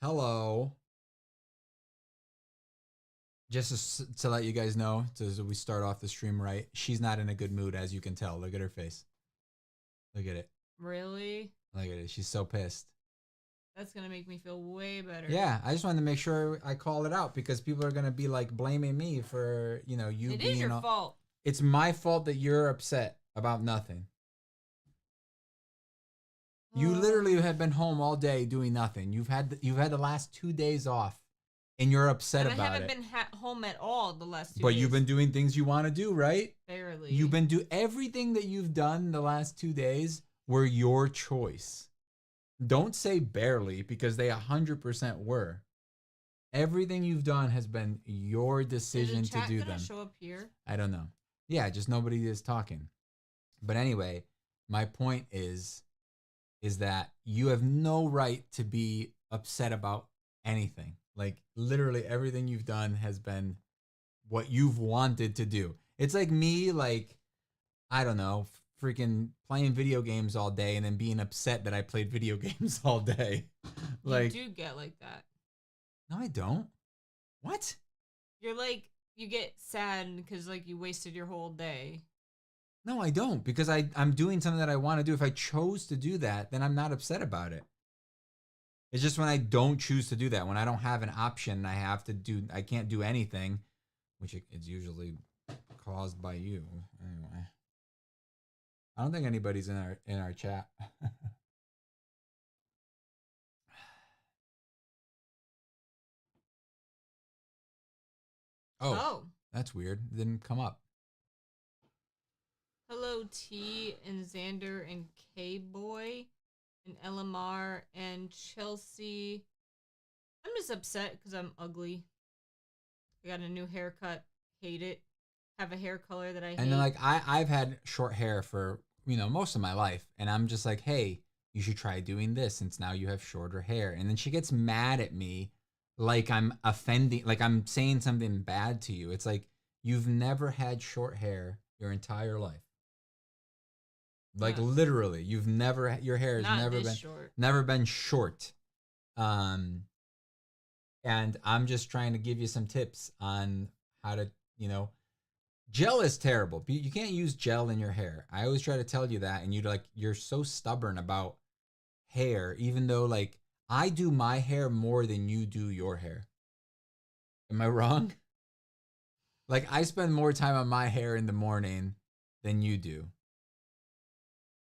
Hello. Just to let you guys know, so we start off the stream right, she's not in a good mood, as you can tell. Look at her face. Look at it. Really? Look at it. She's so pissed. That's gonna make me feel way better. Yeah, I just wanted to make sure I call it out because people are gonna be like blaming me for you It being. is your fault. It's my fault that you're upset about nothing. You literally have been home all day doing nothing. You've had the last 2 days off, and you're upset And I about haven't it. been home at all the last 2 But days. you've been doing things you want to do, right? Barely. You've been everything that you've done the last 2 days were your choice. Don't say barely because they 100% were. Everything you've done has been your decision to do them. Is the chat gonna show up here? I don't know. Yeah, just nobody is talking. But anyway, my point is that you have no right to be upset about anything. Like literally everything you've done has been what you've wanted to do. It's like me, like, I don't know, freaking playing video games all day and then being upset that I played video games all day. Like, you do get like that. No, I don't. What? You're like, you get sad because like you wasted your whole day. No, I don't, because I'm doing something that I want to do. If I chose to do that, then I'm not upset about it. It's just when I don't choose to do that, when I don't have an option, I can't do anything, which it's usually caused by you. Anyway, I don't think anybody's in our chat. Oh, that's weird. It didn't come up. Hello, T and Xander and K-Boy and LMR and Chelsea. I'm just upset because I'm ugly. I got a new haircut. Hate it. Have a hair color that I hate. And then like I've had short hair for most of my life, and I'm just like, hey, you should try doing this since now you have shorter hair. And then she gets mad at me like I'm offending, like I'm saying something bad to you. It's like you've never had short hair your entire life. Like literally, your hair has never been short. And I'm just trying to give you some tips on how to, gel is terrible. You can't use gel in your hair. I always try to tell you that, and you're so stubborn about hair, even though like I do my hair more than you do your hair. Am I wrong? Like I spend more time on my hair in the morning than you do.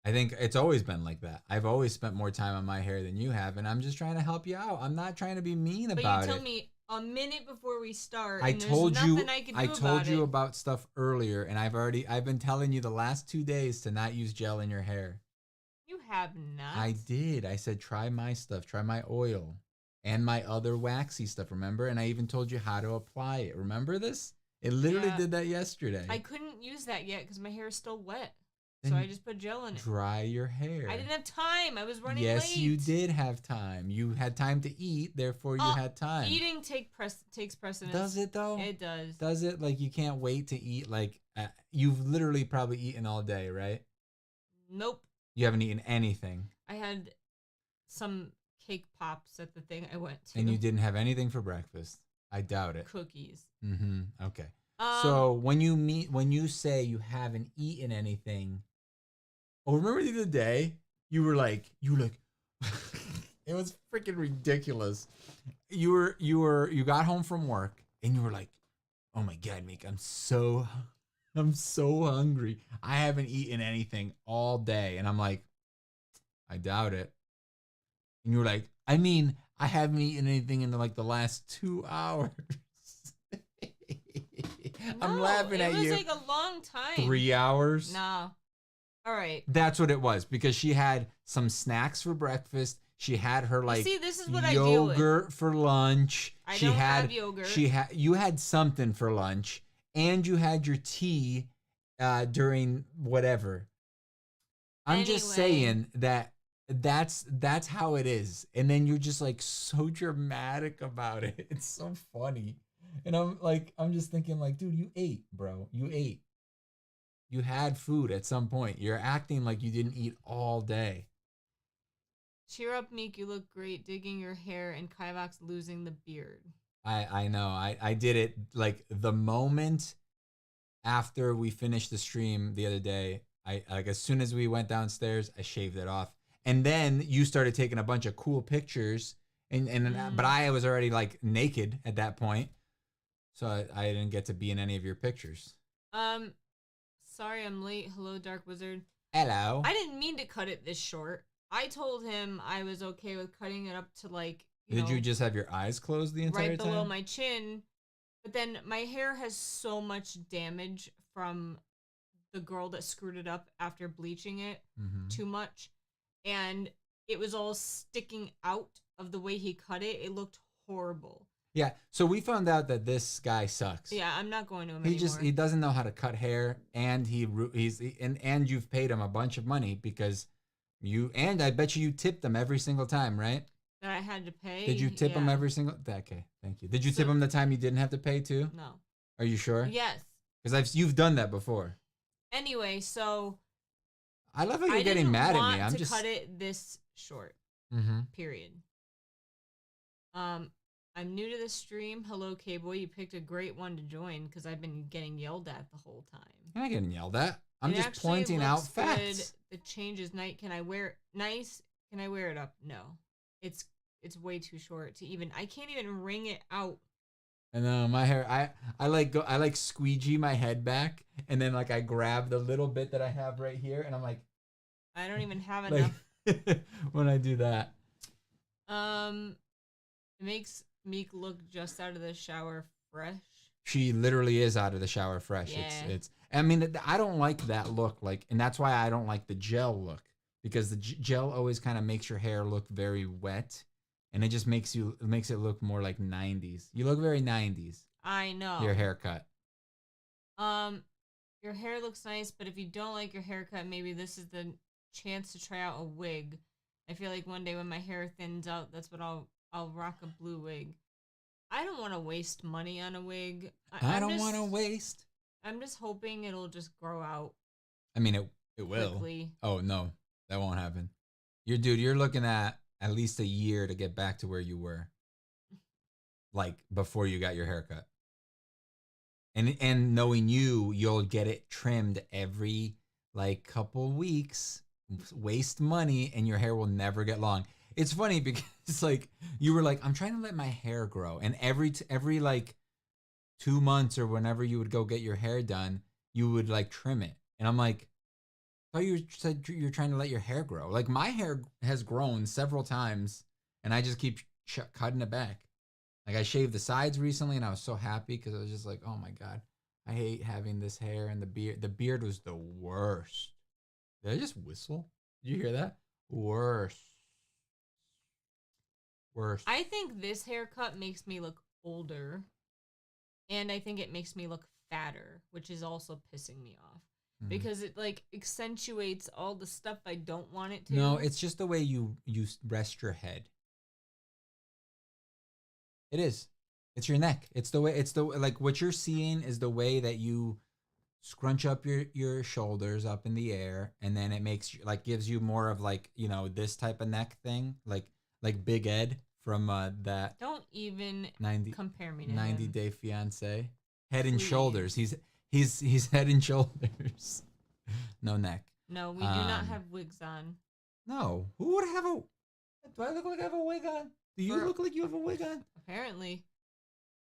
I think it's always been like that. I've always spent more time on my hair than you have, and I'm just trying to help you out. I'm not trying to be mean about it. But you told me a minute before we start. I told you about stuff earlier, and I've been telling you the last 2 days to not use gel in your hair. You have not. I did. I said try my stuff, try my oil, and my other waxy stuff. Remember? And I even told you how to apply it. Remember this? It literally did that yesterday. I couldn't use that yet because my hair is still wet. So I just put gel in it. Dry your hair. I didn't have time. I was running late. Yes, you did have time. You had time to eat, therefore you had time. Eating takes precedence. Does it though? It does. Does it? Like you can't wait to eat? Like you've literally probably eaten all day, right? Nope. You haven't eaten anything. I had some cake pops at the thing I went to. And you didn't have anything for breakfast. I doubt it. Cookies. Okay. So when you say you haven't eaten anything, remember the other day you were like, it was freaking ridiculous. You got home from work and you were like, oh my God, Meek, I'm so hungry. I haven't eaten anything all day. And I'm like, I doubt it. And you were like, I mean, I haven't eaten anything in the last 2 hours. I'm laughing at you. It was like a long time. 3 hours? No. All right. That's what it was, because she had some snacks for breakfast. She had her this is what yogurt for lunch. I don't have yogurt. You had something for lunch, and you had your tea during whatever. I'm just saying that's how it is. And then you're just like so dramatic about it. It's so funny. And I'm just thinking like, dude, you ate, bro. You ate. You had food at some point. You're acting like you didn't eat all day. Cheer up, Meek. You look great. Digging your hair and Kivox losing the beard. I know. I did it like the moment after we finished the stream the other day. I like as soon as we went downstairs, I shaved it off. And then you started taking a bunch of cool pictures but I was already like naked at that point. So I didn't get to be in any of your pictures. Sorry I'm late. Hello, Dark Wizard. Hello. I didn't mean to cut it this short. I told him I was okay with cutting it up to like, Did you just have your eyes closed the entire right time? below my chin. But then my hair has so much damage from the girl that screwed it up after bleaching it too much. And it was all sticking out of the way he cut it. It looked horrible. Yeah, so we found out that this guy sucks. Yeah, I'm not going to him anymore. He doesn't know how to cut hair, and and you've paid him a bunch of money because I bet you tipped him every single time, right? That I had to pay. Did you tip him every single? Okay, thank you. Did you tip him the time you didn't have to pay too? No. Are you sure? Yes. Because you've done that before. Anyway, so I love how you're getting mad at me. I'm just cut it this short. Period. I'm new to this stream. Hello, K-Boy. You picked a great one to join because I've been getting yelled at the whole time. I'm not getting yelled at. I'm just pointing out facts. The change is nice. Can I wear it? Nice? Can I wear it up? No. It's way too short to even. I can't even wring it out. I know my hair. I like squeegee my head back, and then like I grab the little bit that I have right here, and I'm like, I don't even have enough. When I do that, it makes Meek look just out of the shower fresh. She literally is out of the shower fresh. Yeah. It's. I mean, I don't like that look. Like, and that's why I don't like the gel look because the gel always kind of makes your hair look very wet, and it just makes it look more like 90s. You look very 90s. I know. Your haircut. Your hair looks nice, but if you don't like your haircut, maybe this is the chance to try out a wig. I feel like one day when my hair thins out, that's what I'll rock a blue wig. I don't want to waste money on a wig. I don't want to waste. I'm just hoping it'll just grow out. I mean, it will. Quickly. Oh no, that won't happen. You're looking at least a year to get back to where you were, like before you got your haircut. And knowing you'll get it trimmed every like couple weeks. Waste money, and your hair will never get long. It's funny because it's like you were like, I'm trying to let my hair grow, and every like 2 months or whenever you would go get your hair done, you would like trim it, and I'm like, I thought you said you're trying to let your hair grow. Like my hair has grown several times, and I just keep cutting it back. Like I shaved the sides recently, and I was so happy because I was just like, oh my god, I hate having this hair and the beard. The beard was the worst. Did I just whistle? Did you hear that? Worse. I think this haircut makes me look older. And I think it makes me look fatter, which is also pissing me off. Because it like accentuates all the stuff I don't want it to. No, it's just the way you rest your head. It is. It's your neck. It's the like what you're seeing is the way that you scrunch up your shoulders up in the air, and then it makes like gives you more of like, you know, this type of neck thing, like Big Ed from that. Don't even compare me to 90 him. Day Fiance. Head and shoulders. He's head and shoulders. No neck. No, we do not have wigs on. No. Who would have a? Do I look like I have a wig on? Do you look like you have a wig on? Apparently.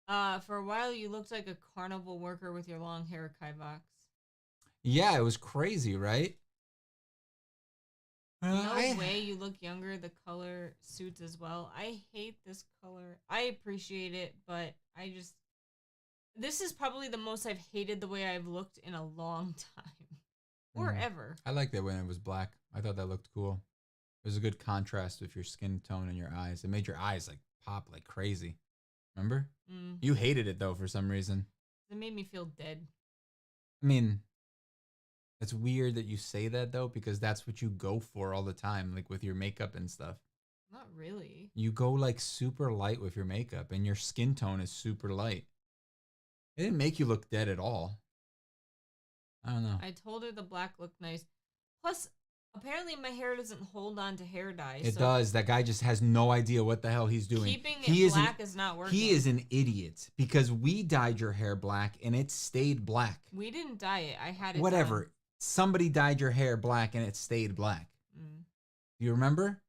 For a while, you looked like a carnival worker with your long hair, Kivox. Yeah, it was crazy, right? No way, you look younger. The color suits as well. I hate this color. I appreciate it, but this is probably the most I've hated the way I've looked in a long time. Or ever. I liked it when it was black. I thought that looked cool. It was a good contrast with your skin tone and your eyes. It made your eyes like pop like crazy. Remember? You hated it though for some reason. It made me feel dead. I mean, it's weird that you say that though, because that's what you go for all the time, like with your makeup and stuff. Not really. You go like super light with your makeup, and your skin tone is super light. It didn't make you look dead at all. I don't know. I told her the black looked nice. Plus, Apparently, my hair doesn't hold on to hair dye. It So does. That guy just has no idea what the hell he's doing. keeping it He is black is not working. he is an idiot because we dyed your hair black and it stayed black. We didn't dye it. I had it. Whatever. Done. Somebody dyed your hair black and it stayed black. Mm. You remember?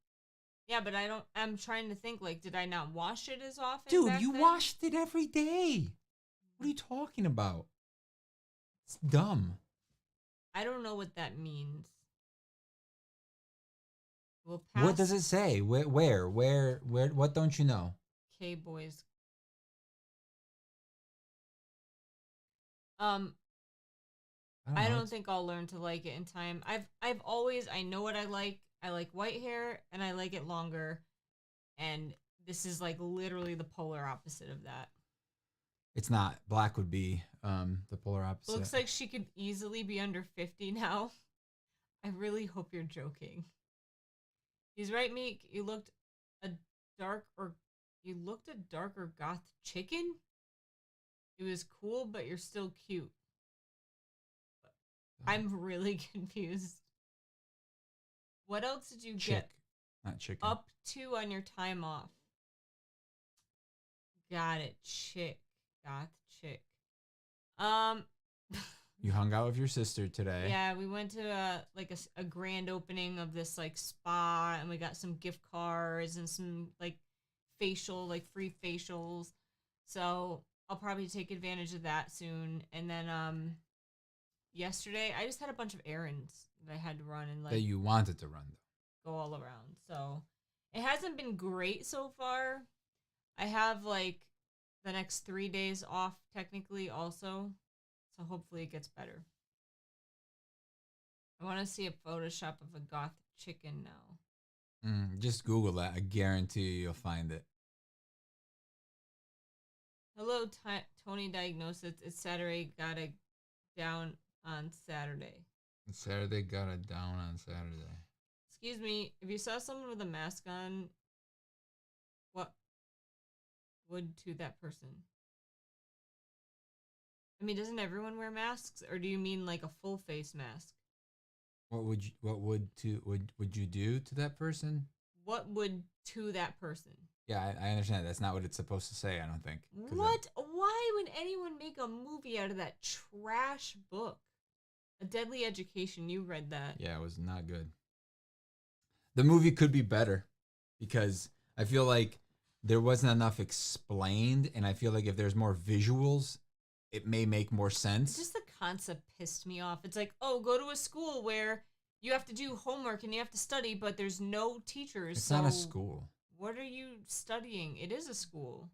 Yeah, but I don't. I'm trying to think. Like, did I not wash it as often? Dude, you washed it every day. What are you talking about? It's dumb. I don't know what that means. We'll pass. What does it say? Where? What don't you know? K boys. I don't think I'll learn to like it in time. I've always, I know what I like. I like white hair and I like it longer. And this is like literally the polar opposite of that. It's not. Black would be the polar opposite. Looks like she could easily be under 50 now. I really hope you're joking. He's right, Meek. You looked a darker goth chicken. It was cool, but you're still cute. I'm really confused. What else did you get not chicken. up to on your time off? Got it. Chick. Goth chick. You hung out with your sister today. Yeah, we went to a grand opening of this like spa, and we got some gift cards and some like free facials. So I'll probably take advantage of that soon. And then yesterday I just had a bunch of errands that I had to run and like that you wanted to run though. Go all around. So it hasn't been great so far. I have like the next 3 days off technically also. So hopefully it gets better. I want to see a Photoshop of a goth chicken now. Just Google that. I guarantee you'll find it. Hello, Tony Diagnosis. It's Saturday. Got it down on Saturday. Saturday got it down on Saturday. Excuse me. If you saw someone with a mask on, what would to that person? I mean, doesn't everyone wear masks, or do you mean like a full face mask? What would you do to that person? What would to that person? Yeah, I understand. That's not what it's supposed to say, I don't think. What? Why would anyone make a movie out of that trash book? A Deadly Education. You read that. Yeah, it was not good. The movie could be better because I feel like there wasn't enough explained, and I feel like if there's more visuals, it may make more sense. Just the concept pissed me off. It's like, oh, go to a school where you have to do homework and you have to study, but there's no teachers. It's not a school. What are you studying? It is a school.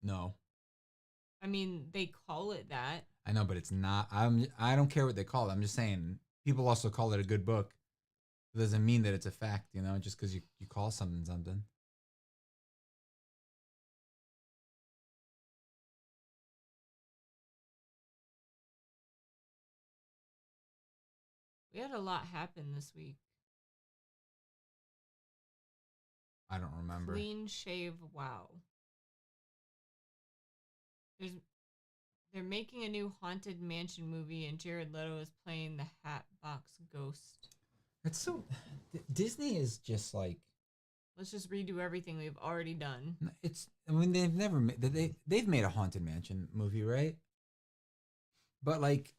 No. I mean, they call it that. I know, but it's not. I don't care what they call it. I'm just saying people also call it a good book. It doesn't mean that it's a fact, you know, just because you call something something. We had a lot happen this week. I don't remember. Clean shave, wow. They're making a new Haunted Mansion movie, and Jared Leto is playing the Hatbox Ghost. That's so... Disney is just like... Let's just redo everything we've already done. I mean, they've never made... They've made a Haunted Mansion movie, right? But, like...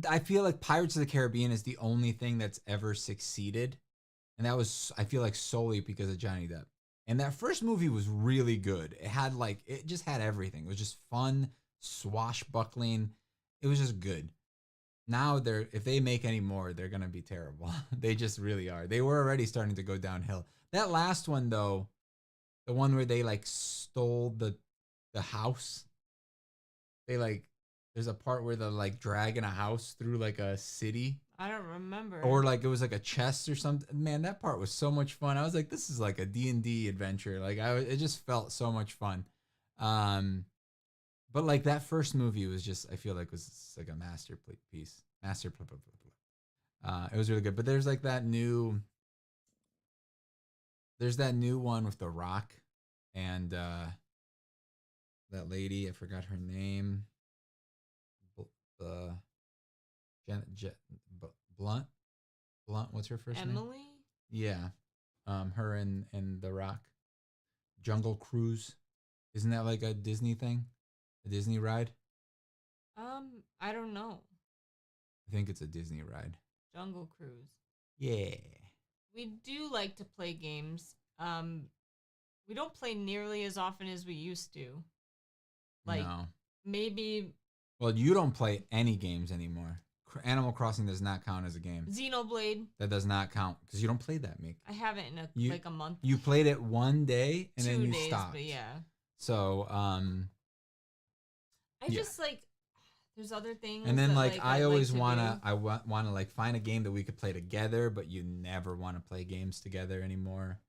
I feel like Pirates of the Caribbean is the only thing that's ever succeeded. And that was, I feel like, solely because of Johnny Depp. And that first movie was really good. It just had everything. It was just fun, swashbuckling. It was just good. Now if they make any more, they're going to be terrible. They just really are. They were already starting to go downhill. That last one, though, the one where they like stole the house. There's a part where they're like dragging a house through like a city. I don't remember. Or like it was like a chest or something. Man, that part was so much fun. I was like, this is like a D&D adventure. Like it just felt so much fun. But like that first movie was just, I feel like was like a masterpiece. It was really good. But there's like that new one with The Rock and that lady, I forgot her name. Blunt. Blunt. What's her first name? Emily? Yeah. Her and The Rock. Jungle Cruise. Isn't that like a Disney thing? A Disney ride? I don't know. I think it's a Disney ride. Jungle Cruise. Yeah. We do like to play games. We don't play nearly as often as we used to. Like No. maybe Well, you don't play any games anymore. Animal Crossing does not count as a game. Xenoblade. That does not count because you don't play that, Mick. I haven't in like a month. You played it one day and 2 then you days, stopped. but yeah. So, I just like there's other things. And then that, like I always wanna wanna like find a game that we could play together, but you never want to play games together anymore.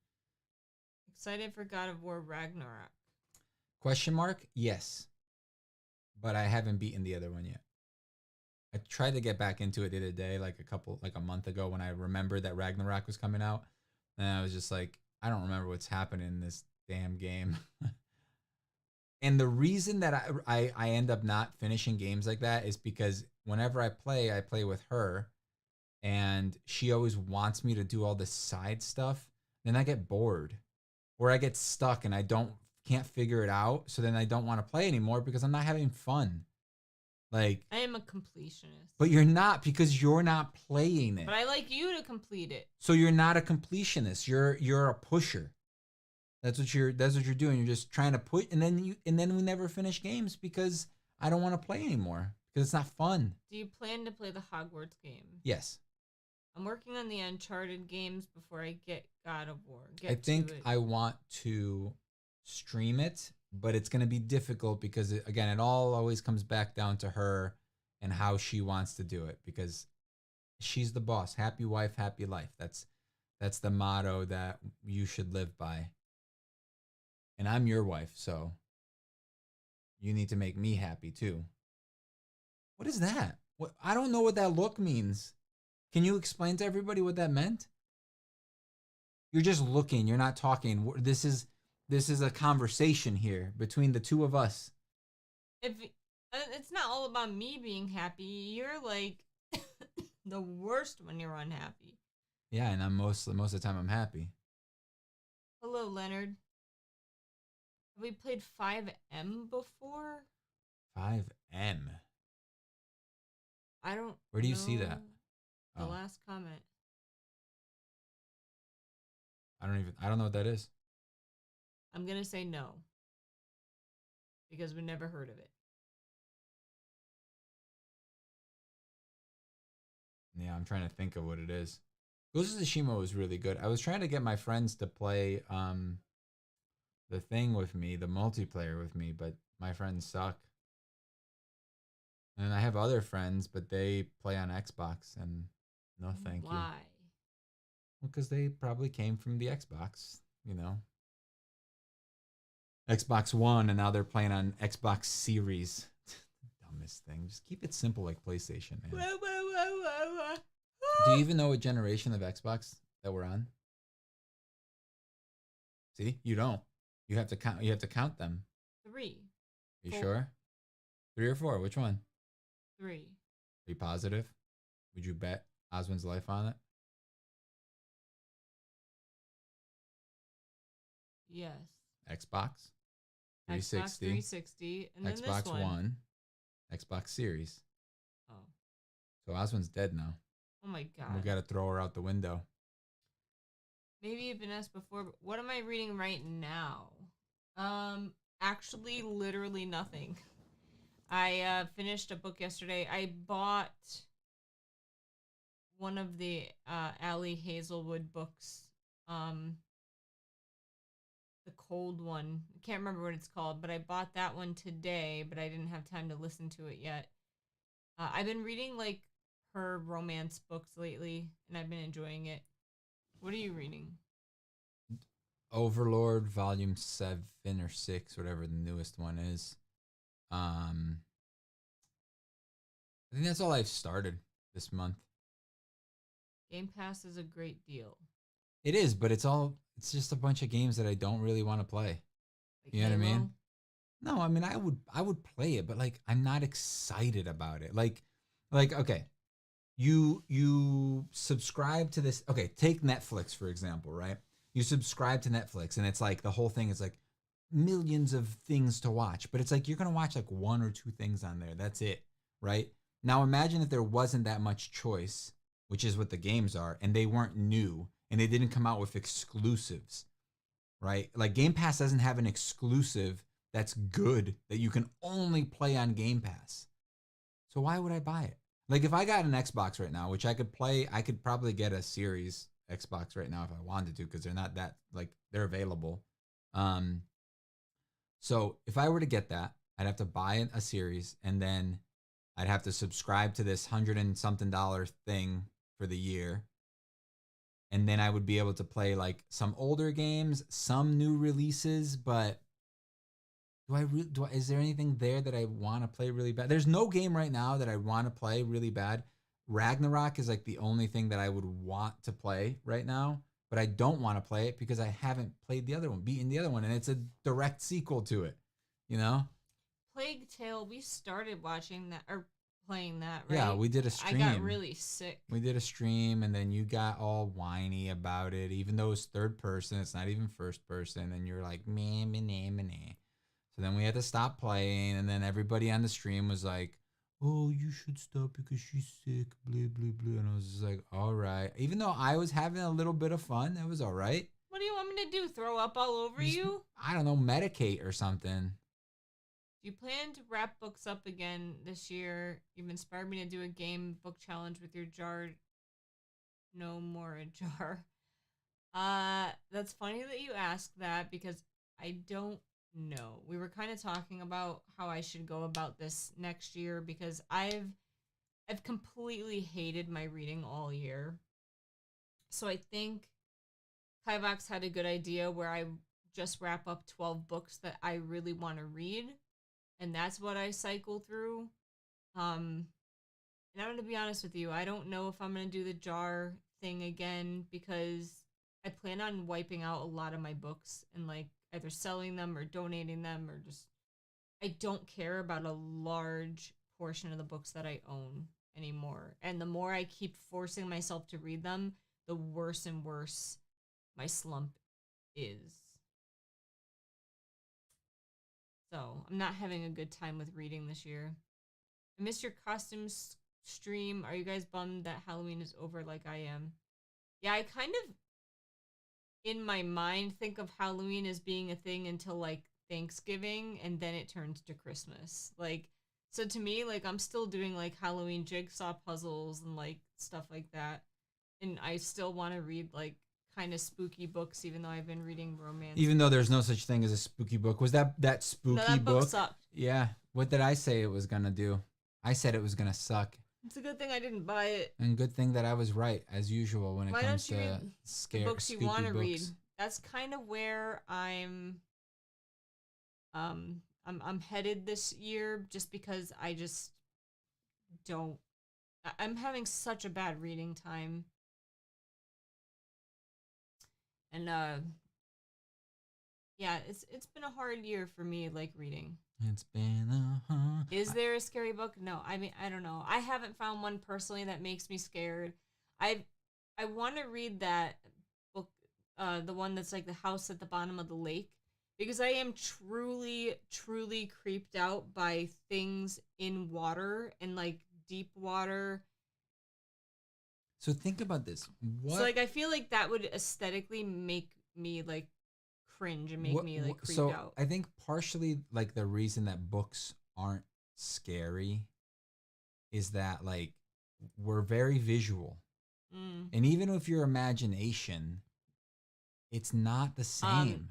Excited for God of War Ragnarok. Question mark? Yes. But I haven't beaten the other one yet. I tried to get back into it the other day, like a month ago when I remembered that Ragnarok was coming out. And I was just like, I don't remember what's happening in this damn game. And the reason that I end up not finishing games like that is because whenever I play with her, and she always wants me to do all this side stuff. Then I get bored, or I get stuck and I can't figure it out. So then I don't want to play anymore because I'm not having fun. Like I am a completionist. But you're not, because you're not playing it. But I like you to complete it. So you're not a completionist. You're a pusher. That's what you're doing. You're just trying to put, and then we never finish games because I don't want to play anymore because it's not fun. Do you plan to play the Hogwarts game? Yes. I'm working on the Uncharted games before I get God of War. I think I want to stream it, but it's going to be difficult because again, it all always comes back down to her and how she wants to do it, because she's the boss. Happy wife, happy life. That's the motto that you should live by. And I'm your wife, so you need to make me happy too. What is that? What, I don't know what that look means. Can you explain to everybody what that meant? You're just looking, you're not talking. This is a conversation here between the two of us. If it's not all about me being happy, you're like the worst when you're unhappy. Yeah, and I'm most of the time I'm happy. Hello, Leonard. Have we played 5M before? 5M. I don't. Where do you see that? The last comment. I don't know what that is. I'm gonna say no, because we never heard of it. Yeah, I'm trying to think of what it is. Ghost of Tsushima was really good. I was trying to get my friends to play the thing with me, the multiplayer with me, but my friends suck. And I have other friends, but they play on Xbox, and no thank you. Why? Well, because they probably came from the Xbox, you know. Xbox One, and now they're playing on Xbox Series. Dumbest thing. Just keep it simple like PlayStation, man. Do you even know what generation of Xbox that we're on? See, you don't. You have to count. You have to count them. 3. Are you sure? 3 or 4? Which one? 3. Are you positive? Would you bet Oswin's life on it? Yes. Xbox 360. Xbox 360, and then Xbox this one. Xbox Series. Oh. So Oswin's dead now. Oh my god. We got to throw her out the window. Maybe you've been asked before, but what am I reading right now? Actually, literally nothing. I finished a book yesterday. I bought one of the Allie Hazelwood books. The cold one. I can't remember what it's called, but I bought that one today, but I didn't have time to listen to it yet. I've been reading like her romance books lately, and I've been enjoying it. What are you reading? Overlord Volume 7 or 6, whatever the newest one is. I think that's all I've started this month. Game Pass is a great deal. It is, but it's just a bunch of games that I don't really want to play. Like you know Halo? what I mean? No, I mean I would play it, but like I'm not excited about it. Like okay. you subscribe to this. Okay, take Netflix for example, right? You subscribe to Netflix, and it's like the whole thing is like millions of things to watch, but it's like you're gonna watch like one or two things on there. That's it, right? Now imagine if there wasn't that much choice, which is what the games are, and they weren't new and they didn't come out with exclusives, right? Like Game Pass doesn't have an exclusive that's good that you can only play on Game Pass. So why would I buy it? Like if I got an Xbox right now, which I could play, I could probably get a Series Xbox right now if I wanted to because they're not that like they're available. Um so if I were to get that, I'd have to buy a series and then I'd have to subscribe to this hundred and something dollar thing for the year. And then I would be able to play like some older games, some new releases, but is there anything there that I want to play really bad? There's no game right now that I want to play really bad. Ragnarok is like the only thing that I would want to play right now, but I don't want to play it because I haven't played the other one, beaten the other one, and it's a direct sequel to it. You know? Plague Tale, we started watching that or playing that, Yeah, right? we did a I got stream. really sick. We did a stream, and then you got all whiny about it, even though it's third person. It's not even first person, and you're like, meh, meh, meh, meh, meh. So then we had to stop playing, and then everybody on the stream was like, "Oh, you should stop because she's sick." Blah blah blah, and I was just like, "All right." Even though I was having a little bit of fun, it was all right. What do you want me to do? Throw up all over Just, you? I don't know, medicate or something. Do you plan to wrap books up again this year? You've inspired me to do a game book challenge with your jar. No more a jar. That's funny that you ask that because I don't know. We were kind of talking about how I should go about this next year because I've completely hated my reading all year. So I think Kivox had a good idea where I just wrap up 12 books that I really want to read, and that's what I cycle through. Um, and I'm gonna be honest with you, I don't know if I'm gonna do the jar thing again because I plan on wiping out a lot of my books and like either selling them or donating them or just I don't care about a large portion of the books that I own anymore. And the more I keep forcing myself to read them, the worse and worse my slump is. So I'm not having a good time with reading this year. I missed your costumes stream. Are you guys bummed that Halloween is over like I am? Yeah, I kind of, in my mind, think of Halloween as being a thing until like Thanksgiving and then it turns to Christmas. Like, so to me, like, I'm still doing like Halloween jigsaw puzzles and like stuff like that. And I still want to read like kind of spooky books, even though I've been reading romance. Even though there's no such thing as a spooky book. Was that spooky No, that book book? sucked. Yeah. What did I say it was gonna do? I said it was gonna suck. It's a good thing I didn't buy it. And good thing that I was right, as usual, when it Why comes don't you to read the books you want to read? books. That's kind of where I'm headed this year just because I just don't I'm having such a bad reading time. And yeah, it's been a hard year for me like reading. It's been a Is there a scary book? No. I mean, I don't know. I haven't found one personally that makes me scared. I want to read that book, the one that's like the house at the bottom of the lake, because I am truly, truly creeped out by things in water and like deep water. So think about this. So like I feel like that would aesthetically make me like cringe and make me like creeped out. I think partially like the reason that books aren't scary is that like we're very visual. And even with your imagination, it's not the same.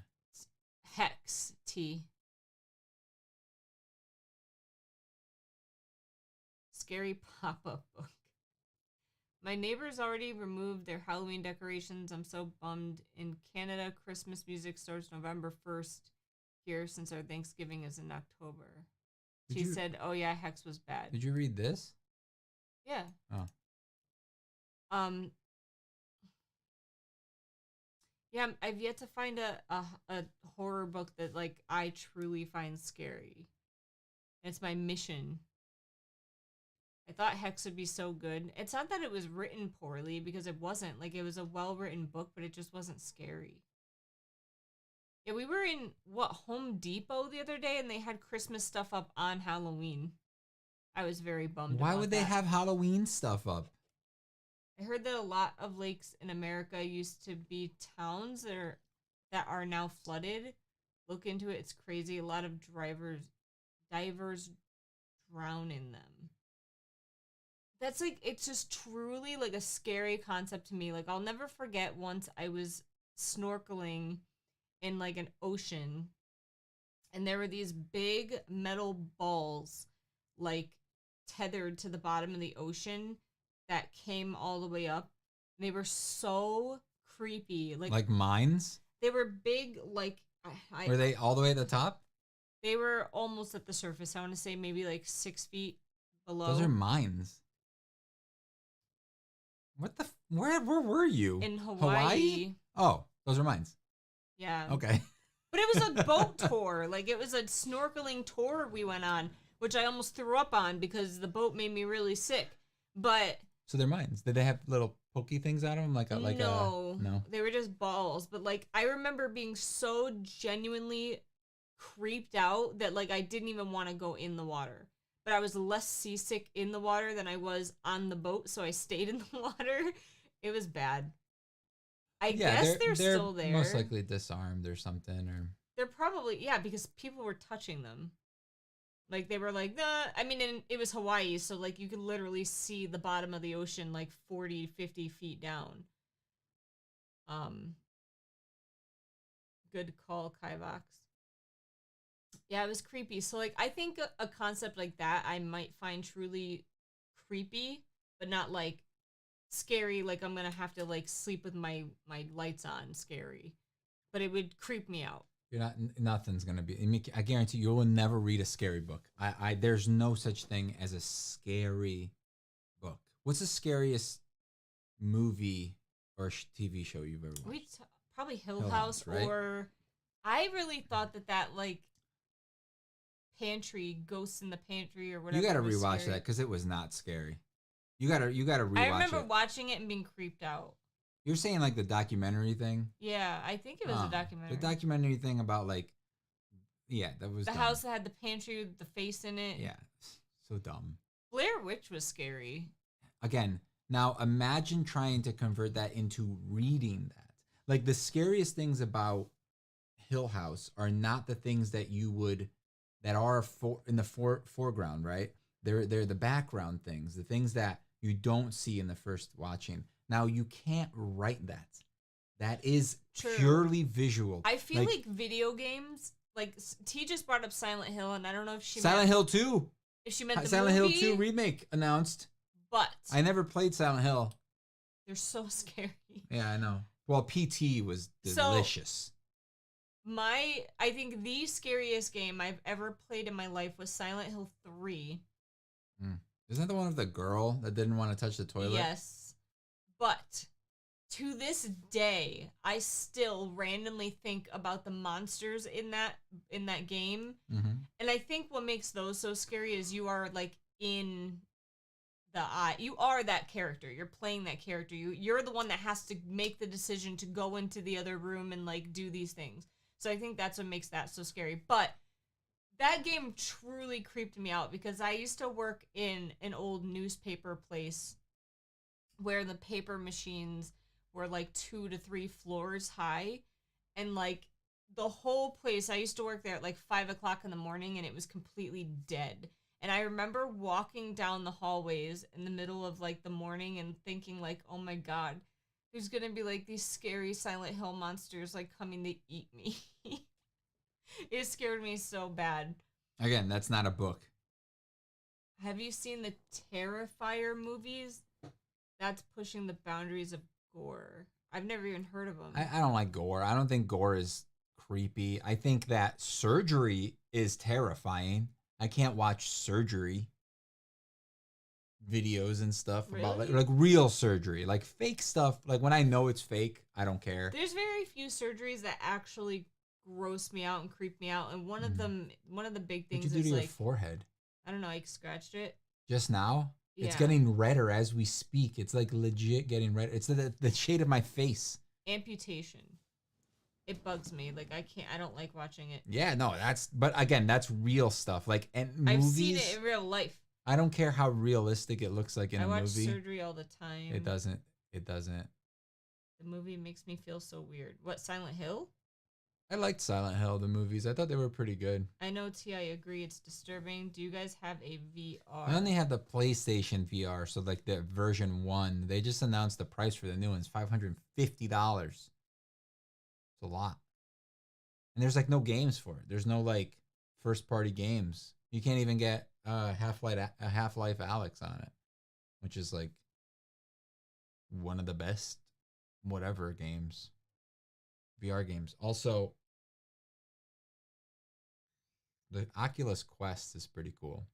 Hex T. Scary pop-up book. My neighbors already removed their Halloween decorations. I'm so bummed. In Canada, Christmas music starts November 1st here since our Thanksgiving is in October. She said, "Oh yeah, Hex was bad." Did you read this? Yeah. Oh. Yeah, I've yet to find a horror book that like I truly find scary. It's my mission. I thought Hex would be so good. It's not that it was written poorly, because it wasn't. Like, it was a well-written book, but it just wasn't scary. Yeah, we were in, Home Depot the other day, and they had Christmas stuff up on Halloween. I was very bummed Why about would they that. have Halloween stuff up? I heard that a lot of lakes in America used to be towns that are now flooded. Look into it; it's crazy. A lot of divers drown in them. That's like, it's just truly like a scary concept to me. Like, I'll never forget once I was snorkeling in like an ocean, and there were these big metal balls like tethered to the bottom of the ocean that came all the way up. They were so creepy. Like mines? They were big, like Were they all the way at the top? they were almost at the surface. I want to say maybe like 6 feet below. Those are mines. Where were you? In Hawaii. Oh, those are mines. Yeah. Okay. But it was a boat tour. Like, it was a snorkeling tour we went on, which I almost threw up on because the boat made me really sick. But so they're mines. Did they have little pokey things out of them? No, they were just balls. But like, I remember being so genuinely creeped out that like I didn't even want to go in the water. But I was less seasick in the water than I was on the boat, so I stayed in the water. It was bad. I guess they're still there. Most likely disarmed or something, or they're probably, yeah, because people were touching them. Like, they were like, nah. I mean, and it was Hawaii, so like you could literally see the bottom of the ocean like 40, 50 feet down. Good call, Kivox. Yeah, it was creepy. So like, I think a concept like that I might find truly creepy, but not like scary, like I'm gonna have to like sleep with my lights on scary, but it would creep me out. nothing's gonna be. I guarantee you will never read a scary book. There's no such thing as a scary book. What's the scariest movie or TV show you've ever watched? Probably Hill House, right? Or I really thought that like Pantry, Ghosts in the Pantry or whatever. You gotta rewatch that because it was not scary. You gotta rewatch it. I remember watching it and being creeped out. You're saying like the documentary thing? Yeah, I think it was a documentary. The documentary thing about like, yeah, that was the dumb. house that had the pantry with the face in it. Yeah, so dumb. Blair Witch was scary. Again, now imagine trying to convert that into reading that. Like, the scariest things about Hill House are not the things that are in the foreground, right? They're the background things, the things that you don't see in the first watching. Now, you can't write that. That is purely visual. I feel like video games, like T just brought up Silent Hill, and I don't know if she Silent Hill 2. If she meant the Silent movie, Hill 2 remake announced. But I never played Silent Hill. They're so scary. Yeah, I know. Well, PT was delicious. I think the scariest game I've ever played in my life was Silent Hill 3. Isn't that the one with the girl that didn't want to touch the toilet? Yes. But to this day, I still randomly think about the monsters in that game. Mm-hmm. And I think what makes those so scary is you are like in the eye. You are that character. You're playing that character. You're the one that has to make the decision to go into the other room and like do these things. So I think that's what makes that so scary. But that game truly creeped me out because I used to work in an old newspaper place where the paper machines were like 2 to 3 floors high. And like the whole place, I used to work there at like 5 o'clock in the morning and it was completely dead. And I remember walking down the hallways in the middle of like the morning and thinking like, oh my God, there's going to be like these scary Silent Hill monsters like coming to eat me. It scared me so bad. Again, that's not a book. Have you seen the Terrifier movies? That's pushing the boundaries of gore. I've never even heard of them. I don't like gore. I don't think gore is creepy. I think that surgery is terrifying. I can't watch surgery videos and stuff about like real surgery, like fake stuff. Like when I know it's fake, I don't care. There's very few surgeries that actually gross me out and creep me out, and one of the big things What'd you do is to like your forehead. I don't know, I scratched it Just now? It's Yeah. getting redder as we speak. It's like legit getting red. It's the shade of my face. Amputation. It bugs me. Like I don't like watching it. Yeah, no, but again, that's real stuff. Like, and I've seen it movies, in real life. I don't care how realistic it looks like in I a watch movie. surgery all the time. It doesn't. It doesn't. The movie makes me feel so weird. What, Silent Hill? I liked Silent Hill, the movies. I thought they were pretty good. I know T.I. agree it's disturbing. Do you guys have a VR? I only have the PlayStation VR, so like the version 1. They just announced the price for the new ones, $550. It's a lot. And there's like no games for it. There's no like first party games. You can't even get Half-Life Alyx on it, which is like one of the best whatever games, VR games. Also, the Oculus Quest is pretty cool,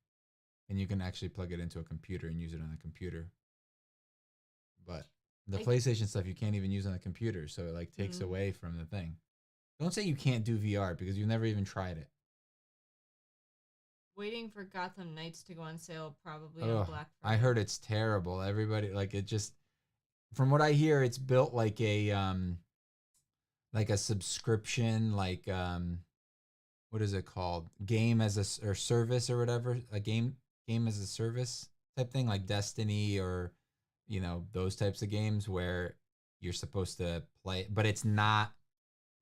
and you can actually plug it into a computer and use it on a computer. But the PlayStation stuff you can't even use on a computer, so it like takes away from the thing. Don't say you can't do VR because you've never even tried it. Waiting for Gotham Knights to go on sale probably on Black Friday. I heard it's terrible. Everybody like it just from what I hear, it's built like a subscription, like what is it called? Game as a or service or whatever. A game as a service type thing, like Destiny or those types of games where you're supposed to play, but it's not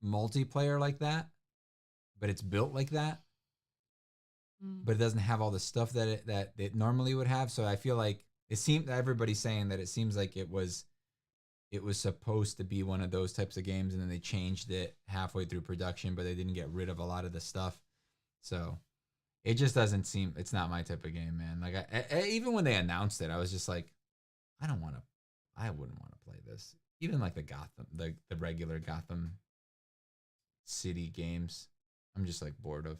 multiplayer like that, but it's built like that, but it doesn't have all the stuff that it normally would have. So I feel like everybody's saying that it seems like it was supposed to be one of those types of games, and then they changed it halfway through production, but they didn't get rid of a lot of the stuff. So it just doesn't seem, it's not my type of game, man. Like even when they announced it, I was just like, I wouldn't want to play this. Even like the regular Gotham City games, I'm just like bored of.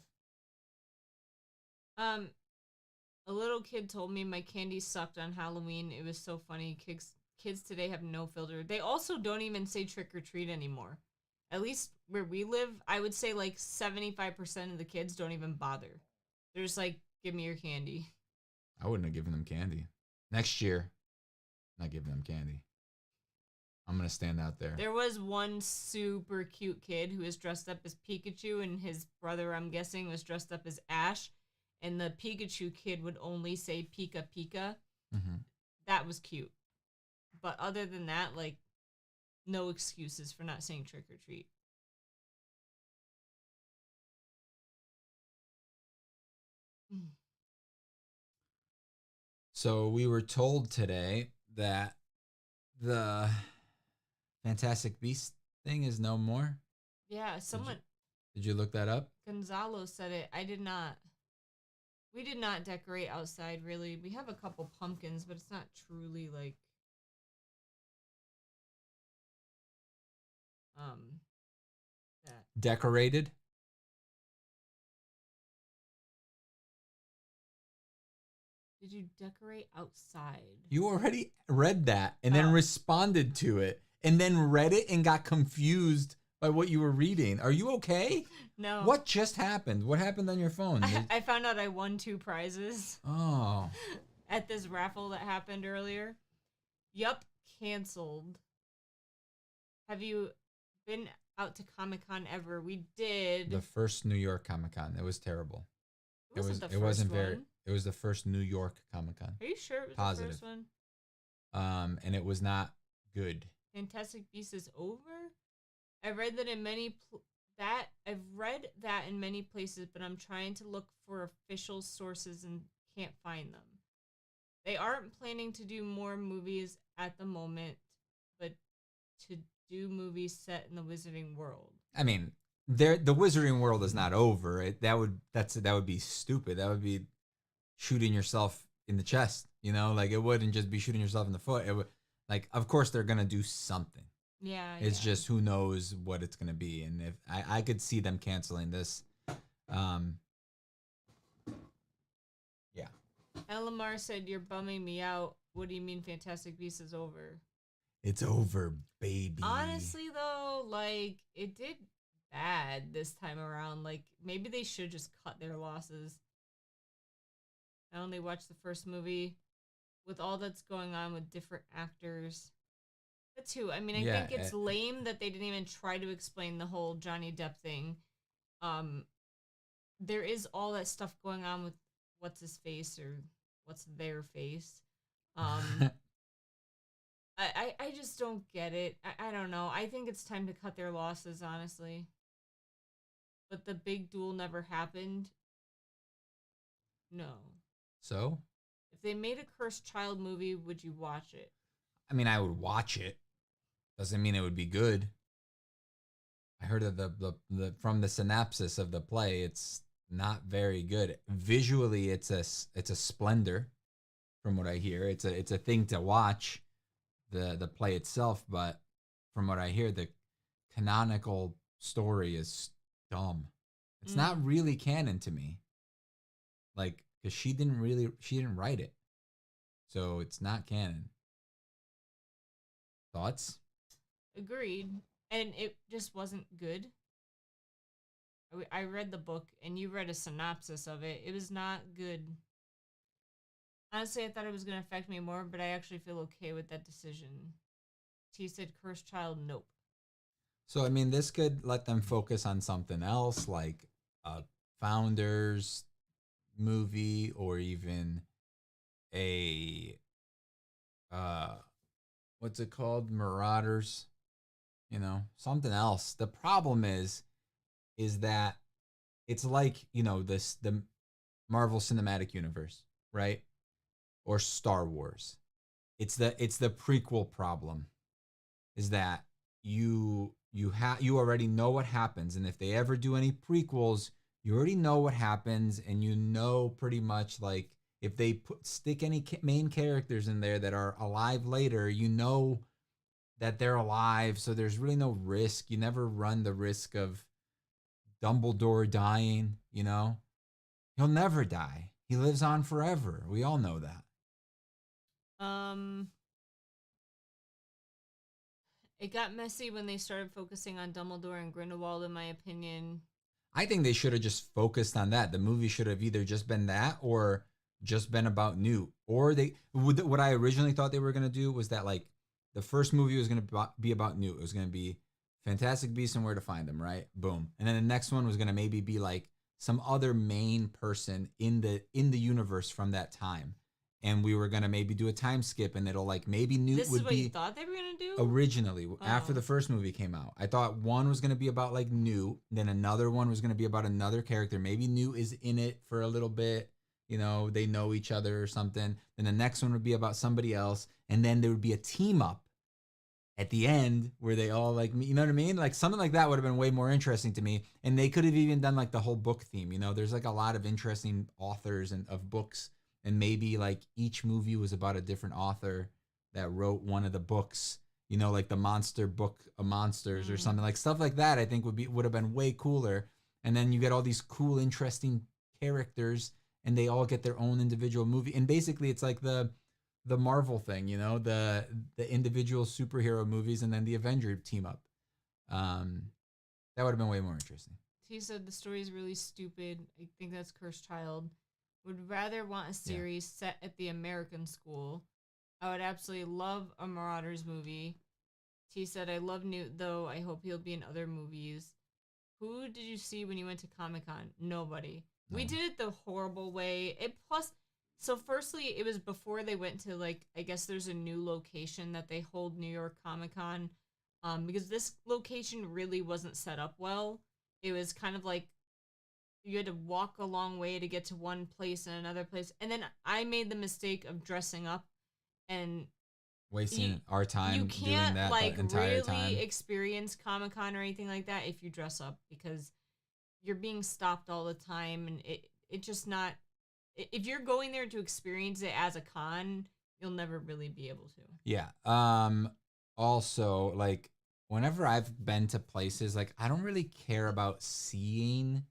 A little kid told me my candy sucked on Halloween. It was so funny. Kids today have no filter. They also don't even say trick or treat anymore. At least where we live, I would say like 75% of the kids don't even bother. They're just like, give me your candy. I wouldn't have given them candy. Next year, not giving them candy. I'm going to stand out there. There was one super cute kid who was dressed up as Pikachu, and his brother, I'm guessing, was dressed up as Ash. And the Pikachu kid would only say Pika Pika. Mm-hmm. That was cute. But other than that, like, no excuses for not saying trick or treat. So we were told today that the Fantastic Beast thing is no more. Yeah, someone. Did you look that up? Gonzalo said it. I did not. We did not decorate outside, really. We have a couple pumpkins, but it's not truly like that. Decorated? Did you decorate outside? You already read that and then responded to it and then read it and got confused by what you were reading. Are you okay? No. What just happened? What happened on your phone? I found out I won 2 prizes. Oh. At this raffle that happened earlier. Yup, canceled. Have you been out to Comic-Con ever? We did. The first New York Comic-Con. It was terrible. It was the first New York Comic-Con. Are you sure it was Positive. the first one? And it was not good. Fantastic Beasts is over? I've read that in many places, but I'm trying to look for official sources and can't find them. They aren't planning to do more movies at the moment, but to do movies set in the Wizarding World. I mean, the Wizarding World is not over. That would be stupid. That would be shooting yourself in the chest. Like it wouldn't just be shooting yourself in the foot. It would, like, of course they're gonna do something. Yeah. It's just who knows what it's gonna be, and if I could see them canceling this. Yeah. Elamar said, "You're bumming me out. What do you mean Fantastic Beasts is over?" It's over, baby. Honestly, though, like, it did bad this time around. Like, maybe they should just cut their losses. I only watched the first movie. with all that's going on with different actors. That too. I mean, I Yeah, think it's lame that they didn't even try to explain the whole Johnny Depp thing. Um, there is all that stuff going on with what's his face or what's their face. Um, I just don't get it. I don't know. I think it's time to cut their losses, honestly. But the big duel never happened. No. so If they made a Cursed Child movie, would you watch it? I mean, I would watch it. Doesn't mean it would be good. I heard that the from the synopsis of the play, it's not very good. Visually, it's a splendor. From what I hear, it's a thing to watch the play itself, but from what I hear, the canonical story is dumb. It's not Mm. really canon to me. Like, because she didn't write it, so it's not canon. Thoughts? Agreed. And it just wasn't good. I read the book and you read a synopsis of it. It was not good. Honestly, I thought it was going to affect me more, but I actually feel okay with that decision. T said, Cursed Child, nope. So I mean, this could let them focus on something else, like a Founders movie, or even a uh, what's it called, Marauders. Something else. The problem is that it's like the Marvel Cinematic Universe, right? Or Star Wars. It's the prequel problem. Is that you already know what happens, and if they ever do any prequels, you already know what happens, and pretty much, like, if they stick any main characters in there that are alive later, that they're alive, so there's really no risk. You never run the risk of Dumbledore dying. He'll never die. He lives on forever. We all know that. Um, it got messy when they started focusing on Dumbledore and Grindelwald, in my opinion. I think they should have just focused on that. The movie should have either just been that or just been about Newt. Or what I originally thought they were going to do was that, like, the first movie was going to be about Newt. It was going to be Fantastic Beasts and Where to Find Them, right? Boom. And then the next one was going to maybe be like some other main person in the universe from that time. And we were going to maybe do a time skip, and it'll, like, maybe Newt This is would what you be thought they were going to do? originally after Oh. the first movie came out. I thought one was going to be about, like, Newt, then another one was going to be about another character. Maybe Newt is in it for a little bit, they know each other or something. Then the next one would be about somebody else, and then there would be a team up at the end where they all, like, you know what I mean? Like, something like that would have been way more interesting to me. And they could have even done, like, the whole book theme. There's, like, a lot of interesting authors and of books, and maybe, like, each movie was about a different author that wrote one of the books. Like the monster book of monsters or something, like stuff like that. I think would have been way cooler. And then you get all these cool, interesting characters, and they all get their own individual movie. And basically, it's like the Marvel thing, the individual superhero movies, and then the Avenger team up. That would have been way more interesting. He said the story is really stupid. I think that's Cursed Child. Would rather want a series set at the American school. I would absolutely love a Marauders movie. T said, I love Newt, though. I hope he'll be in other movies. Who did you see when you went to Comic-Con? Nobody. No. We did it the horrible way. So firstly, it was before they went to, like, I guess there's a new location that they hold New York Comic-Con. Because this location really wasn't set up well. It was kind of like you had to walk a long way to get to one place and another place. And then I made the mistake of dressing up and wasting our time. You can't, doing that like, the entire really time. experience Comic-Con or anything like that if you dress up, because you're being stopped all the time, and it just not. If you're going there to experience it as a con, you'll never really be able to. Yeah. Also, like, whenever I've been to places, like, I don't really care about seeing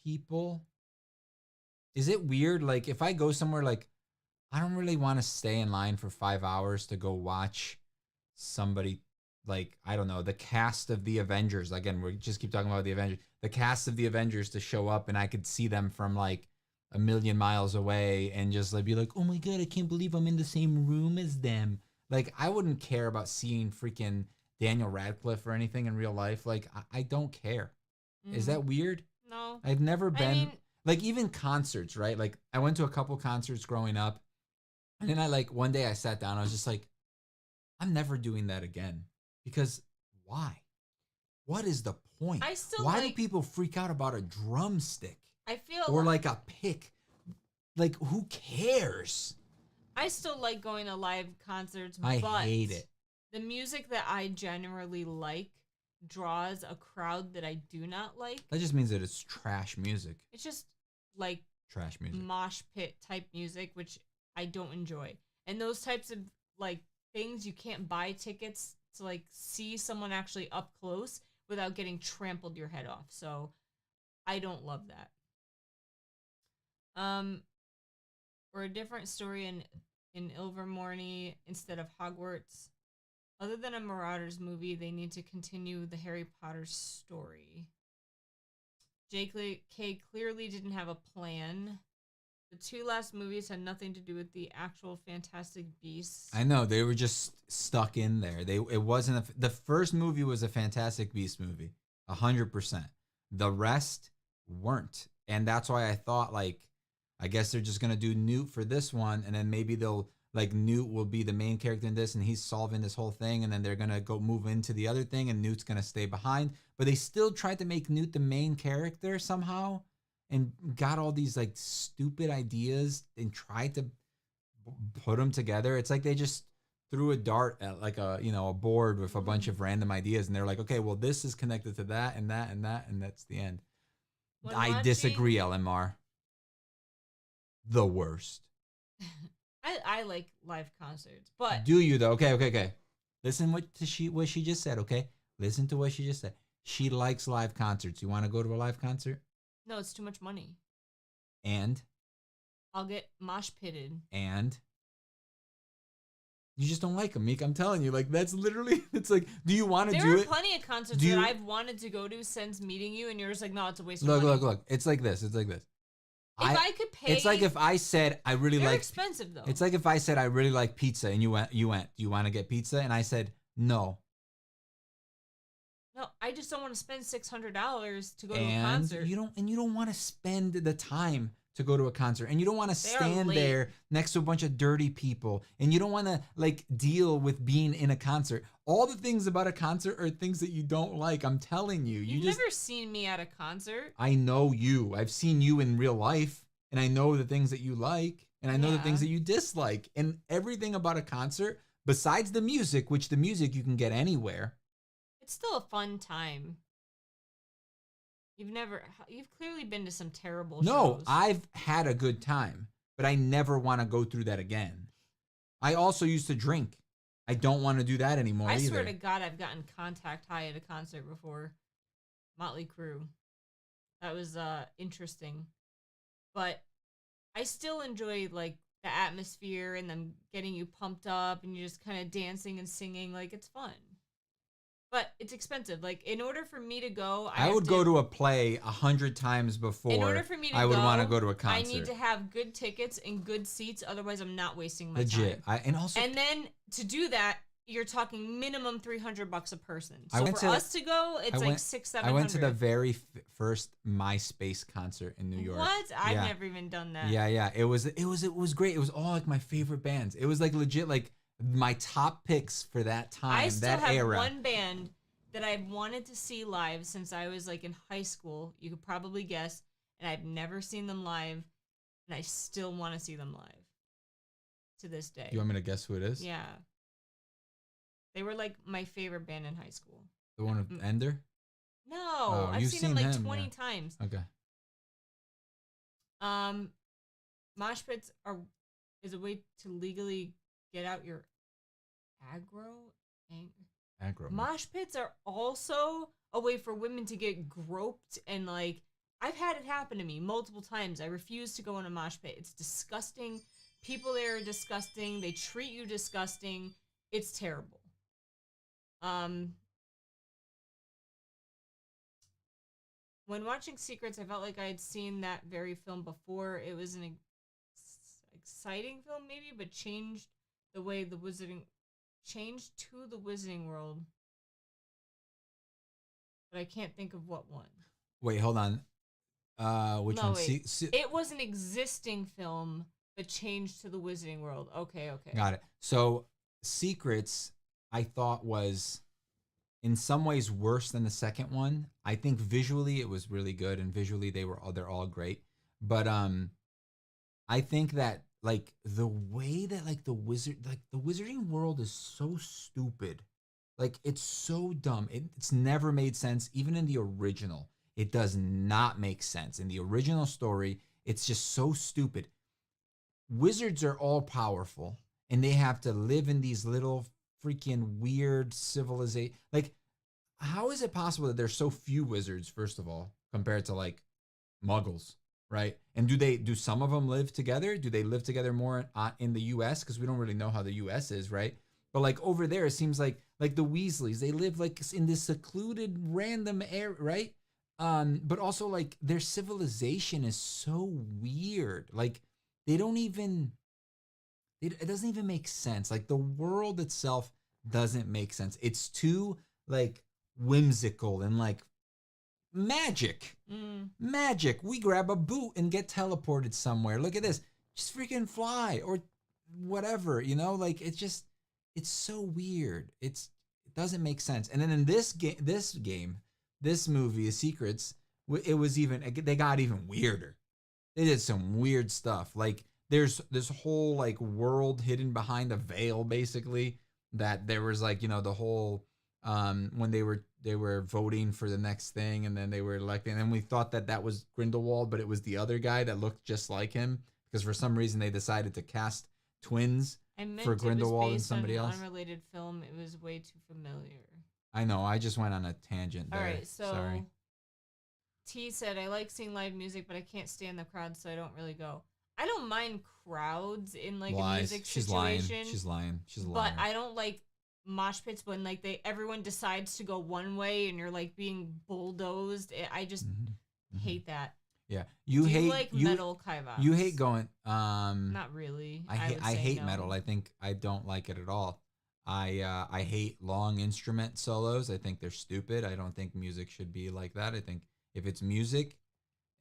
people. Is it weird? Like, if I go somewhere, like, I don't really want to stay in line for 5 hours to go watch somebody, like, I don't know, the cast of the Avengers. Again, we just keep talking about the Avengers. The cast of the Avengers to show up, and I could see them from, like, a million miles away and just like be like, oh my God, I can't believe I'm in the same room as them. Like, I wouldn't care about seeing freaking Daniel Radcliffe or anything in real life. Like, I don't care. Is that weird? No. I've never I been, mean, like, even concerts, right? Like, I went to a couple concerts growing up. And then one day I sat down, I was just like, I'm never doing that again. Because why? What is the point? I still Why do people freak out about a drumstick I feel or like a pick? Like, who cares? I still like going to live concerts, I but hate it. the music that I generally like draws a crowd that I do not like. That just means that it's trash music. It's just like Trash music. mosh pit type music, which I don't enjoy. And those types of like things, you can't buy tickets to like see someone actually up close without getting trampled your head off. So I don't love that. For a different story in Ilvermorny instead of Hogwarts. Other than a Marauders movie, they need to continue the Harry Potter story. J.K. clearly didn't have a plan. The two last movies had nothing to do with the actual Fantastic Beasts. I know, they were just stuck in there. It wasn't the first movie was a Fantastic Beast movie, 100%. The rest weren't, and that's why I thought like, I guess they're just gonna do Newt for this one, and then maybe they'll like Newt will be the main character in this, and he's solving this whole thing, and then they're gonna go move into the other thing, and Newt's gonna stay behind. But they still tried to make Newt the main character somehow, and got all these like stupid ideas and tried to put them together. It's like they just threw a dart at like a board with a bunch of random ideas, and they're like, okay, well this is connected to that and that and that, and that's the end. I disagree, LMR. The worst. I like live concerts, but do you though? Okay. Listen what she just said. Okay, listen to what she just said. She likes live concerts. You want to go to a live concert? No, it's too much money. And I'll get mosh pitted. And you just don't like them, Meek. I'm telling you, like that's literally. It's like, do you want to do it? There are plenty of concerts that I've wanted to go to since meeting you, and you're just like, no, it's a waste of money. Look. It's like this. If I could pay, it's like if I said I really like. They're expensive though. It's like if I said I really like pizza, and you went. Do you want to get pizza? And I said no. No, I just don't want to spend $600 to go to a concert. You don't want to spend the time to go to a concert, and you don't want to stand there next to a bunch of dirty people, and you don't want to like deal with being in a concert. All the things about a concert are things that you don't like. I'm telling you. You've never seen me at a concert. I know you. I've seen you in real life, and I know the things that you like, and I know the things that you dislike, and everything about a concert besides the music, which the music you can get anywhere. It's still a fun time. You've clearly been to some terrible shows. No, I've had a good time, but I never want to go through that again. I also used to drink. I don't want to do that anymore either. I swear to God, I've gotten contact high at a concert before. Motley Crue. That was interesting. But I still enjoy like the atmosphere and them getting you pumped up and you just kind of dancing and singing. Like, it's fun. But it's expensive. Like, in order for me to go, I would go to a play 100 times before. In order for me to I would want to go to a concert. I need to have good tickets and good seats. Otherwise, I'm not wasting my Legit. time. And then to do that, you're talking minimum $300 a person. So for us to go, it's like $600-700. I went to the very first MySpace concert in New York. What? I've never even done that. Yeah. It was great. It was all like my favorite bands. It was like legit like my top picks for that time, I still that have era. One band that I've wanted to see live since I was like in high school. You could probably guess, and I've never seen them live, and I still want to see them live to this day. You want me to guess who it is? Yeah, they were like my favorite band in high school. The one with Ender? No, I've seen them like 20 times. Okay. Mosh pits is a way to legally get out your aggro. Mosh pits are also a way for women to get groped, and like I've had it happen to me multiple times. I refuse to go in a mosh pit. It's disgusting. People there are disgusting. They treat you disgusting. It's terrible. When when watching Secrets, I felt like I had seen that very film before. It was an exciting film, maybe, but changed the way the wizarding changed to the Wizarding World. But I can't think of what one. Wait, hold on. Which No, one? wait. It was an existing film, but changed to the Wizarding World. Okay. Got it. So Secrets, I thought was in some ways worse than the second one. I think visually it was really good, and visually they're all great. But I think that like the way that like the Wizarding World is so stupid. Like it's so dumb. It's never made sense, even in the original. It does not make sense. In the original story, it's just so stupid. Wizards are all powerful, and they have to live in these little freaking weird civilization. Like, how is it possible that there's so few wizards, first of all, compared to like muggles, right? And do some of them live together? Do they live together more in the US? Because we don't really know how the US is, right? But like over there, it seems like the Weasleys, they live like in this secluded random area, right? But also like their civilization is so weird. Like they don't even it doesn't even make sense. Like the world itself doesn't make sense. It's too like whimsical and like magic. Magic. We grab a boot and get teleported somewhere. Look at this. Just freaking fly or whatever, you know? Like it's so weird. It doesn't make sense. And then in this movie, Secrets, it was they got even weirder. They did some weird stuff. Like there's this whole like world hidden behind a veil, basically. That there was like, you know, the whole when they were voting for the next thing, and then they were electing, and we thought that was Grindelwald, but it was the other guy that looked just like him, because for some reason they decided to cast twins for Grindelwald and somebody else. Unrelated film. It was way too familiar. I know. I just went on a tangent there. All right, so sorry. T said, I like seeing live music, but I can't stand the crowd, so I don't really go. I don't mind crowds in like a music situation. She's lying. But I don't like mosh pits when like everyone decides to go one way and you're like being bulldozed. I just hate that. Yeah, you like metal, Kivox? You hate going. Not really. I hate no. Metal. I think I don't like it at all. I hate long instrument solos. I think they're stupid. I don't think music should be like that. I think if it's music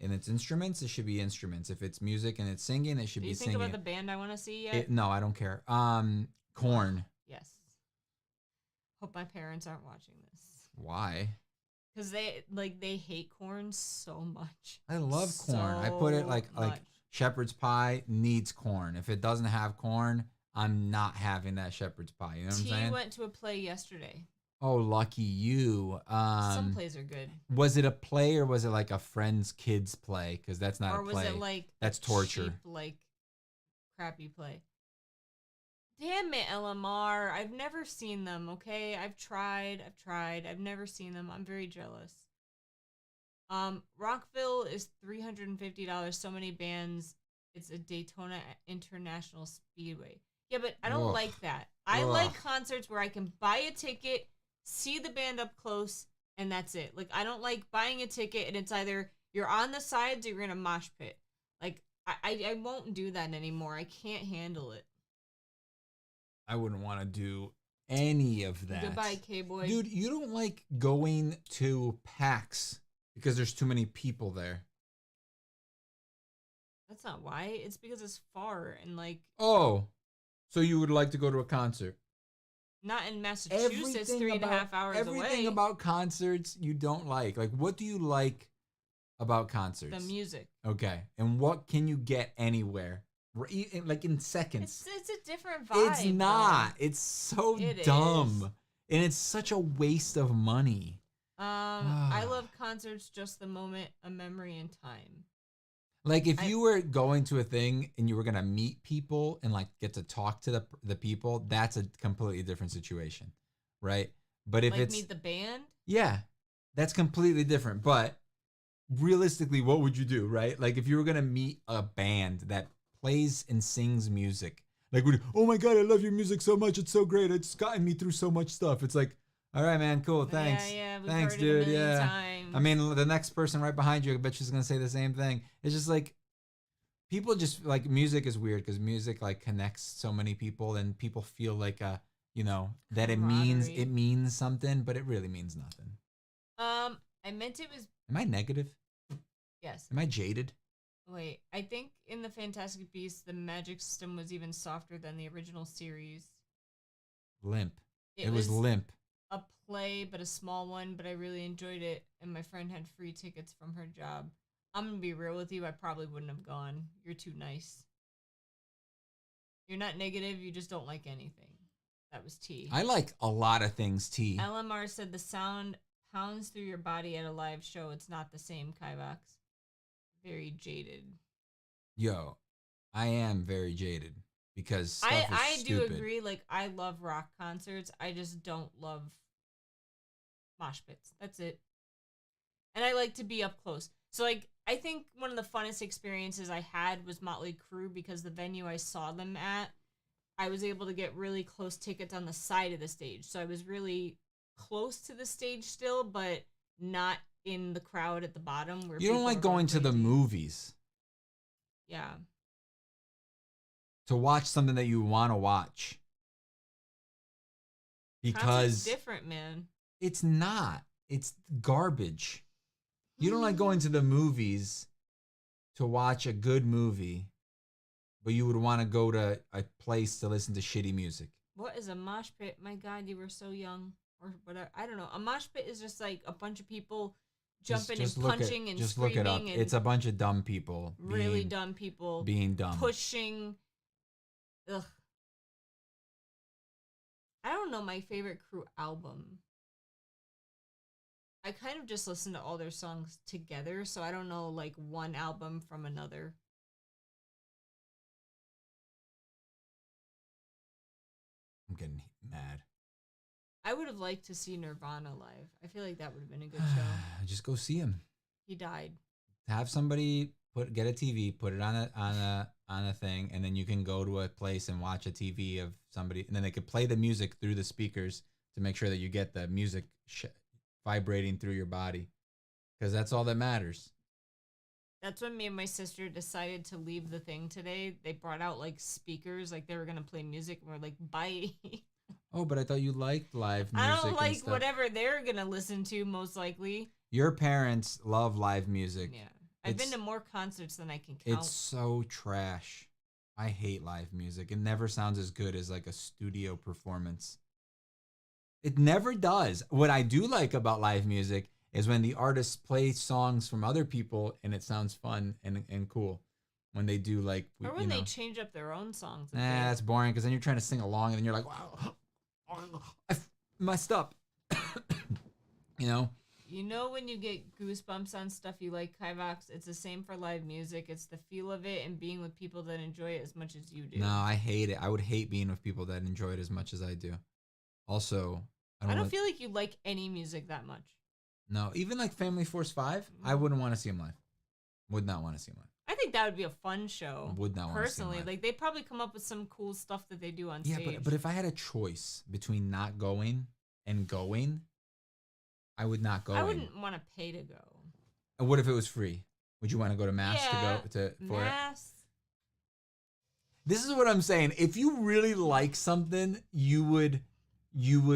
and it's instruments, it should be instruments. If it's music and it's singing, it should be singing. Do you think about the band I want to see yet? No, I don't care. Korn. Yes. Hope my parents aren't watching this. Why? Because they hate Korn so much. I love Korn. I put it like shepherd's pie needs corn. If it doesn't have corn, I'm not having that shepherd's pie. You know what I'm saying? T went to a play yesterday. Oh, lucky you. Some plays are good. Was it a play or was it like a friend's kids play? Because that's not a play. Or was it like that's torture? Cheap, like crappy play. Damn it, LMR. I've never seen them, okay? I've tried. I've never seen them. I'm very jealous. Rockville is $350. So many bands. It's a Daytona International Speedway. Yeah, but I don't like that. I like concerts where I can buy a ticket, see the band up close, and that's it. Like, I don't like buying a ticket and it's either you're on the sides or you're in a mosh pit. Like, I won't do that anymore. I can't handle it. I wouldn't want to do any of that. Goodbye, K-Boy. Dude, you don't like going to PAX because there's too many people there. That's not why. It's because it's far and like... Oh, so you would like to go to a concert? Not in Massachusetts, 3.5 hours away. Everything about concerts you don't like. Like, what do you like about concerts? The music. Okay. And what can you get anywhere? Like in seconds. It's a different vibe. It's not. It's so dumb. And it's such a waste of money. I love concerts just the moment, a memory in time. Like if you were going to a thing and you were going to meet people and like get to talk to the people, that's a completely different situation. Right? But if it's meet the band? Yeah. That's completely different. But realistically, what would you do, right? Like if you were going to meet a band that plays and sings music, like, oh my God, I love your music so much. It's so great. It's gotten me through so much stuff. It's like, All right, man. Cool. Thanks. Yeah, we've Thanks, heard it a dude. million Yeah. times. I mean, the next person right behind you, I bet she's gonna say the same thing. It's just like people just like music is weird because music like connects so many people, and people feel like that Camaraderie. it means something, but it really means nothing. I meant it was. Am I negative? Yes. Am I jaded? Wait, I think in the Fantastic Beasts, the magic system was even softer than the original series. Limp. It was limp. A play, but a small one, but I really enjoyed it, and my friend had free tickets from her job. I'm gonna be real with you, I probably wouldn't have gone. You're too nice. You're not negative, you just don't like anything. That was T. I like a lot of things, T. LMR said the sound pounds through your body at a live show. It's not the same, Kivox. Very jaded. Yo, I am very jaded because stuff is I stupid. do agree. Like, I love rock concerts. I just don't love mosh pits. That's it. And I like to be up close. So, like, I think one of the funnest experiences I had was Motley Crue because the venue I saw them at, I was able to get really close tickets on the side of the stage. So I was really close to the stage still, but not in the crowd at the bottom. Where you don't like going to the movies. Yeah. To watch something that you want to watch. Because it's different, man. It's not. It's garbage. You don't like going to the movies to watch a good movie, but you would want to go to a place to listen to shitty music. What is a mosh pit? My God, you were so young. Or whatever. I don't know. A mosh pit is just like a bunch of people jumping and punching and just screaming. Look it up. It's a bunch of dumb people. Really dumb people. Being dumb. Pushing. Ugh. I don't know my favorite Crue album. I kind of just listen to all their songs together, so I don't know like one album from another. I'm getting mad. I would have liked to see Nirvana live. I feel like that would have been a good show. Just go see him. He died. Have somebody get a TV, put it on a thing, and then you can go to a place and watch a TV of somebody, and then they could play the music through the speakers to make sure that you get the music vibrating through your body, because that's all that matters. That's when me and my sister decided to leave the thing today. They brought out like speakers, like they were gonna play music, and we're like, bye. Oh, but I thought you liked live music. I don't like whatever they're gonna listen to, most likely. Your parents love live music. Yeah. I've been to more concerts than I can count. It's so trash. I hate live music. It never sounds as good as like a studio performance. It never does. What I do like about live music is when the artists play songs from other people and it sounds fun and cool. When they do like... Or when they change up their own songs. That's boring because then you're trying to sing along and then you're like, wow, I messed up. You know? You know when you get goosebumps on stuff you like, Kivox? It's the same for live music. It's the feel of it and being with people that enjoy it as much as you do. No, I hate it. I would hate being with people that enjoy it as much as I do. Also, I don't feel like you like any music that much. No, even like Family Force 5, I wouldn't want to see them live. Would not want to see them live. I think that would be a fun show. Would not want to see them live. Like they probably come up with some cool stuff that they do on stage. Yeah, but if I had a choice between not going and going, I would not go. I wouldn't want to pay to go. And what if it was free? Would you want to go to Mass for Mass. it? This is what I'm saying. If you really like something, you would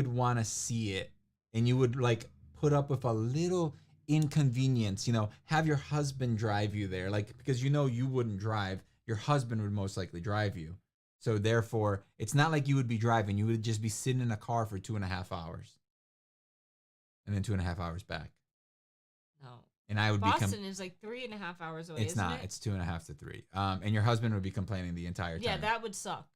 want to see it, and you would like put up with a little inconvenience, have your husband drive you there, like, because you wouldn't drive, your husband would most likely drive you, so therefore it's not like you would be driving, you would just be sitting in a car for 2.5 hours and then 2.5 hours back. No, and I would Boston is like 3.5 hours away. It's not. It's 2.5 to 3. And your husband would be complaining the entire time. Yeah, that would suck.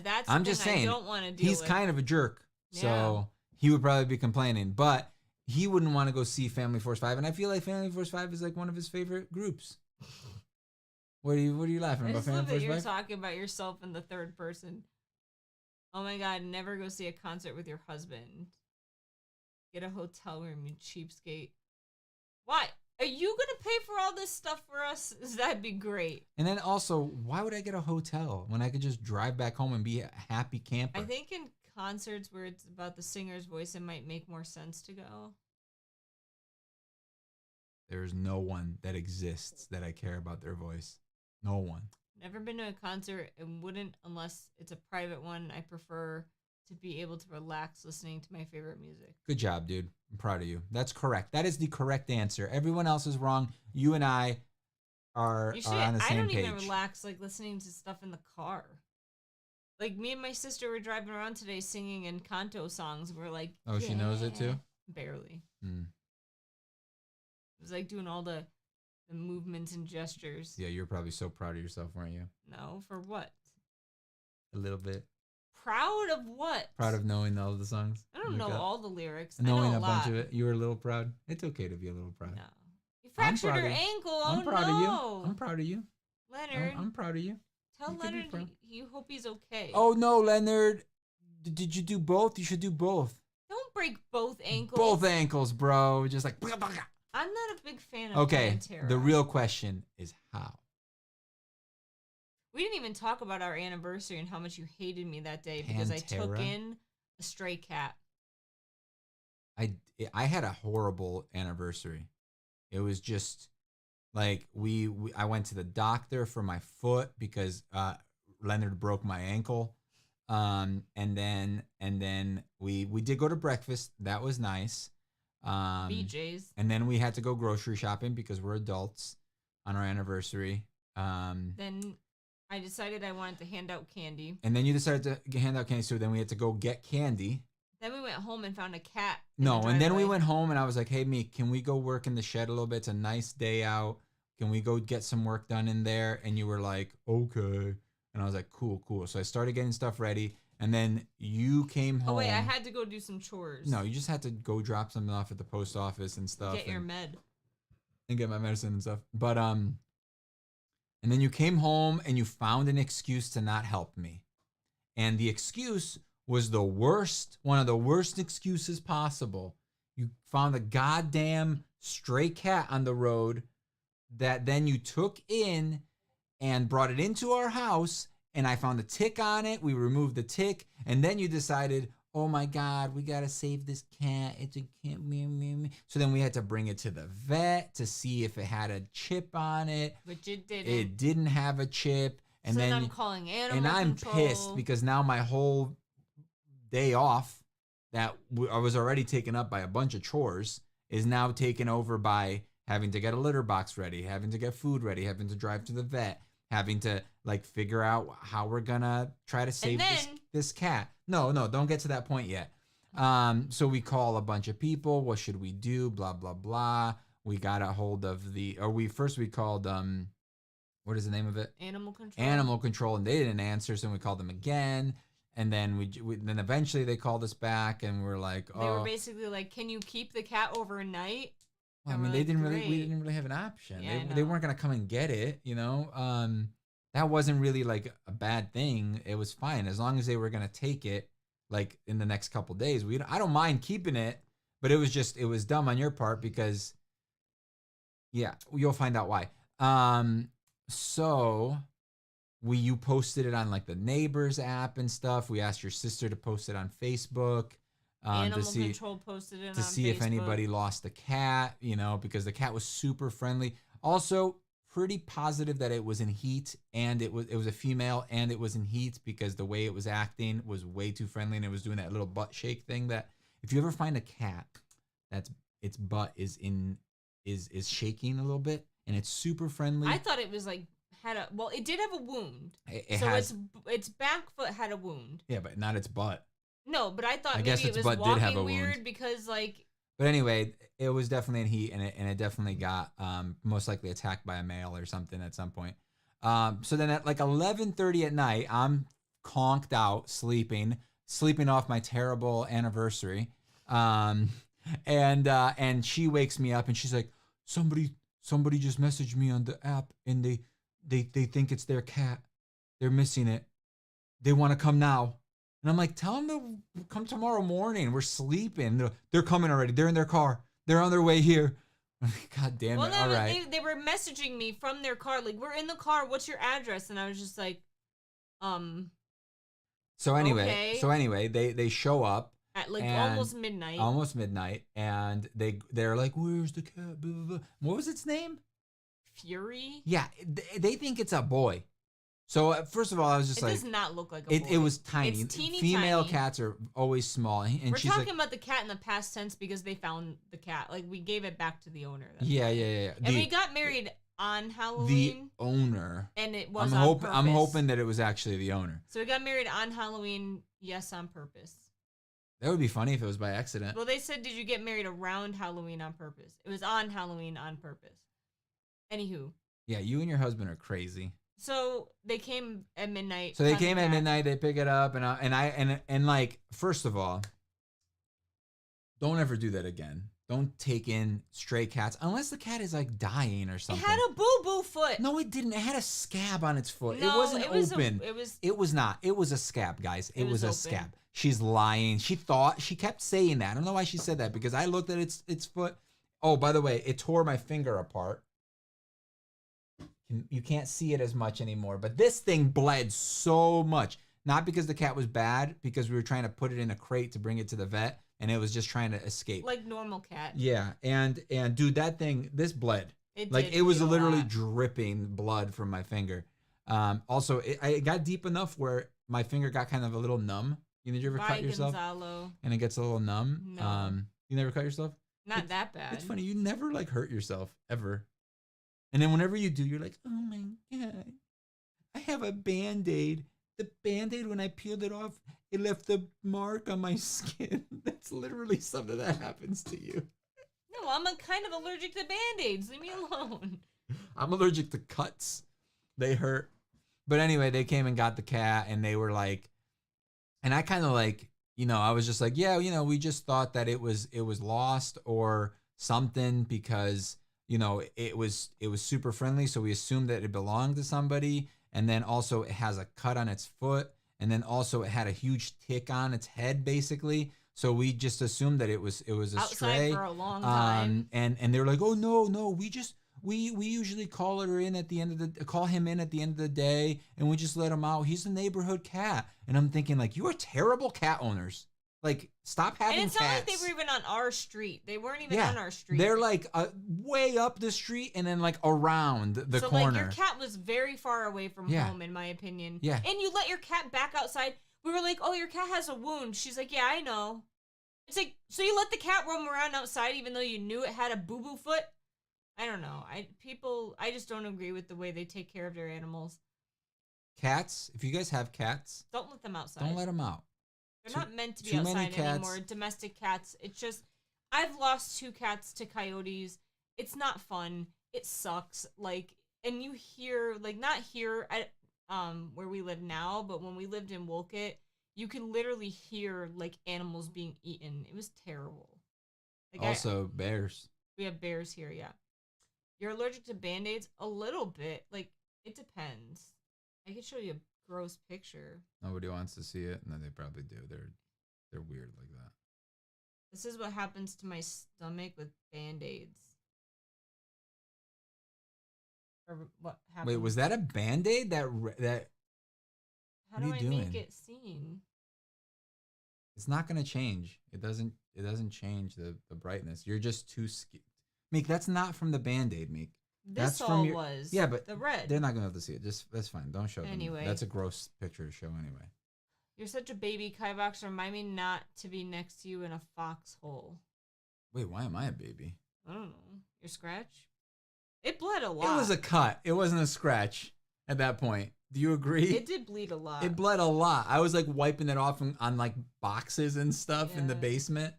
That's I'm just saying, I don't want to deal he's with. kind of a jerk, so he would probably be complaining, but he wouldn't want to go see Family Force 5, and I feel like Family Force 5 is like one of his favorite groups. What are you laughing about? Family Force 5? You're talking about yourself in the third person. Oh my God! Never go see a concert with your husband. Get a hotel room, you cheapskate. Why? Are you gonna pay for all this stuff for us? That'd be great. And then also, why would I get a hotel when I could just drive back home and be a happy camper? I think in concerts where it's about the singer's voice, it might make more sense to go. There's no one that exists that I care about their voice. No one. Never been to a concert and wouldn't unless it's a private one. I prefer to be able to relax listening to my favorite music. Good job, dude. I'm proud of you. That's correct. That is the correct answer. Everyone else is wrong. You and I are on the same page. I don't even relax like listening to stuff in the car. Like me and my sister were driving around today singing Encanto songs. We're like, oh, she knows it too? Barely. Hmm. It was like doing all the movements and gestures. Yeah, you're probably so proud of yourself, weren't you? No, for what? A little bit. Proud of what? Proud of knowing all of the songs. I don't know all the lyrics. Knowing I know a bunch of it. You were a little proud. It's okay to be a little proud. No. You fractured her ankle. I'm proud of you. I'm proud of you. Leonard. I'm proud of you. Tell Leonard you hope he's okay. Oh no, Leonard. Did you do both? You should do both. Don't break both ankles. Both ankles, bro. Just like. I'm not a big fan of Okay, Pantera. the real question is how. We didn't even talk about our anniversary and how much you hated me that day because I took in a stray cat. I had a horrible anniversary. It was just like I went to the doctor for my foot because Leonard broke my ankle. And then we did go to breakfast. That was nice. BJ's. And then we had to go grocery shopping because we're adults on our anniversary. Then I decided I wanted to hand out candy. And then you decided to hand out candy, so then we had to go get candy. Then we went home and found a cat. And then we went home and I was like, hey, Meek, can we go work in the shed a little bit? It's a nice day out. Can we go get some work done in there? And you were like, okay. And I was like, cool. So I started getting stuff ready. And then you came home. Oh, wait, I had to go do some chores. No, you just had to go drop something off at the post office and stuff. Get your med. And get my medicine and stuff. But, and then you came home and you found an excuse to not help me. And the excuse was one of the worst excuses possible. You found a goddamn stray cat on the road that then you took in and brought it into our house, and I found a tick on it. We removed the tick, and then you decided, oh my God, we gotta save this cat. It's a cat. So then we had to bring it to the vet to see if it had a chip on it. Which it didn't. It didn't have a chip. And so then I'm calling animal and I'm control. pissed because now my whole day off that I was already taken up by a bunch of chores is now taken over by having to get a litter box ready, having to get food ready, having to drive to the vet, having to like figure out how we're gonna try to save this cat. No, don't get to that point yet. So we call a bunch of people. What should we do? Blah, blah, blah. We got a hold of we called, what is the name of it? Animal control. Animal control, and they didn't answer, so we called them again. And then then eventually they called us back, and we're like, oh. They were basically like, "Can you keep the cat overnight?" Well, I mean, we didn't really have an option. Yeah, they weren't gonna come and get it, you know. That wasn't really like a bad thing. It was fine as long as they were gonna take it, like in the next couple days. I don't mind keeping it, but it was dumb on your part because, yeah, you'll find out why. So. You posted it on like the Neighbors app and stuff. We asked your sister to post it on Facebook. Animal Control posted it to see if anybody lost the cat, you know, because the cat was super friendly. Also, pretty positive that it was in heat, and it was a female, and it was in heat because the way it was acting was way too friendly, and it was doing that little butt shake thing that if you ever find a cat that's its butt is shaking a little bit and it's super friendly. I thought it was like. It did have a wound. Its back foot had a wound. Yeah, but not its butt. No, but I thought maybe it was walking weird because like. But anyway, it was definitely in heat, and it definitely got most likely attacked by a male or something at some point. So then at like 11:30 at night, I'm conked out, sleeping off my terrible anniversary, and she wakes me up and she's like, somebody just messaged me on the app and they think it's their cat. They're missing it. They want to come now. And I'm like, tell them to come tomorrow morning. We're sleeping. They're coming already. They're in their car. They're on their way here. God damn it. All right. They were messaging me from their car. Like, we're in the car. What's your address? And I was just like, So anyway, Okay. they show up At like and almost midnight, and they're like, "Where's the cat?" Blah, blah, blah. What was its name? Fury. Yeah, they think it's a boy. So first of all, I was just It like, does not look like a boy. it was tiny. It's teeny Female tiny. cats are always small, and We're she's talking like, about the cat in the past tense because they found the cat. Like we gave it back to the owner. yeah. And we got married on The Halloween. owner. And it was purpose. I'm hoping that it was actually the owner. So we got married on Halloween. Yes, on purpose. That would be funny if it was by accident. Well, they said, did you get married around Halloween on purpose? It was on Halloween on purpose. Anywho. Yeah, you and your husband are crazy. So they came at midnight. So they came at midnight. They pick it up, and like, first of all, don't ever do that again. Don't take in stray cats unless the cat is like dying or something. It had a boo-boo foot. No, it didn't. It had a scab on its foot. No, it wasn't open. It was not. It was a scab, guys. It was a open. scab. She's lying. She kept saying that. I don't know why she said that because I looked at its foot. Oh, by the way, it tore my finger apart. You can't see it as much anymore, but this thing bled so much. Not because the cat was bad, because we were trying to put it in a crate to bring it to the vet, and it was just trying to escape. Like normal cat. Yeah, and dude, that thing, this bled. It was literally dripping blood from my finger. Also, it got deep enough where my finger got kind of a little numb. You know, did you ever cut yourself? Gonzalo. And it gets a little numb? No. You never cut yourself? Not that bad. It's funny. You never like hurt yourself ever. And then whenever you do, you're like, oh my God, I have a Band-Aid. The Band-Aid, when I peeled it off, it left a mark on my skin. That's literally something that happens to you. No, I'm kind of allergic to Band-Aids. Leave me alone. I'm allergic to cuts. They hurt. But anyway, they came and got the cat, and they were like, and I kind of like, I was just like, yeah, we just thought that it was lost or something because, it was super friendly. So we assumed that it belonged to somebody. And then also it has a cut on its foot. And then also it had a huge tick on its head, basically. So we just assumed that it was a outside stray for a long time. And they were like, oh no, we usually call him in at the end of the day, and we just let him out. He's a neighborhood cat. And I'm thinking, like, you are terrible cat owners. Like, stop having cats. And it's not like they were even on our street. They weren't even on our street. They're like way up the street and then like around the corner. So like your cat was very far away from home, in my opinion. Yeah. And you let your cat back outside. We were like, oh, your cat has a wound. She's like, yeah, I know. It's like, so you let the cat roam around outside even though you knew it had a boo-boo foot? I don't know. I just don't agree with the way they take care of their animals. Cats, if you guys have cats, don't let them outside. Don't let them out. They're not meant to be outside anymore. Domestic cats. It's just, I've lost 2 cats to coyotes. It's not fun. It sucks. Like, and you hear, like, not here at where we live now, but when we lived in Wolcott, you can literally hear like animals being eaten. It was terrible. Like, also, bears. We have bears here, yeah. You're allergic to Band-Aids? A little bit. Like, it depends. I could show you a gross picture. Nobody wants to see it. No, they probably do. They're weird like that. This is what happens to my stomach with Band-Aids. Or what happened? Wait, was that a Band-Aid? That How do I make it seen? It's not gonna change. It doesn't change the brightness. You're just too Meek, that's not from the Band-Aid, Meek. This all was. Yeah, but the red. They're not gonna have to see it. Just that's fine. Don't show them. Anyway. That's a gross picture to show anyway. You're such a baby, Kivox. Remind me not to be next to you in a foxhole. Wait, why am I a baby? I don't know. Your scratch? It bled a lot. It was a cut. It wasn't a scratch at that point. Do you agree? It did bleed a lot. It bled a lot. I was like wiping it off on like boxes and stuff in the basement.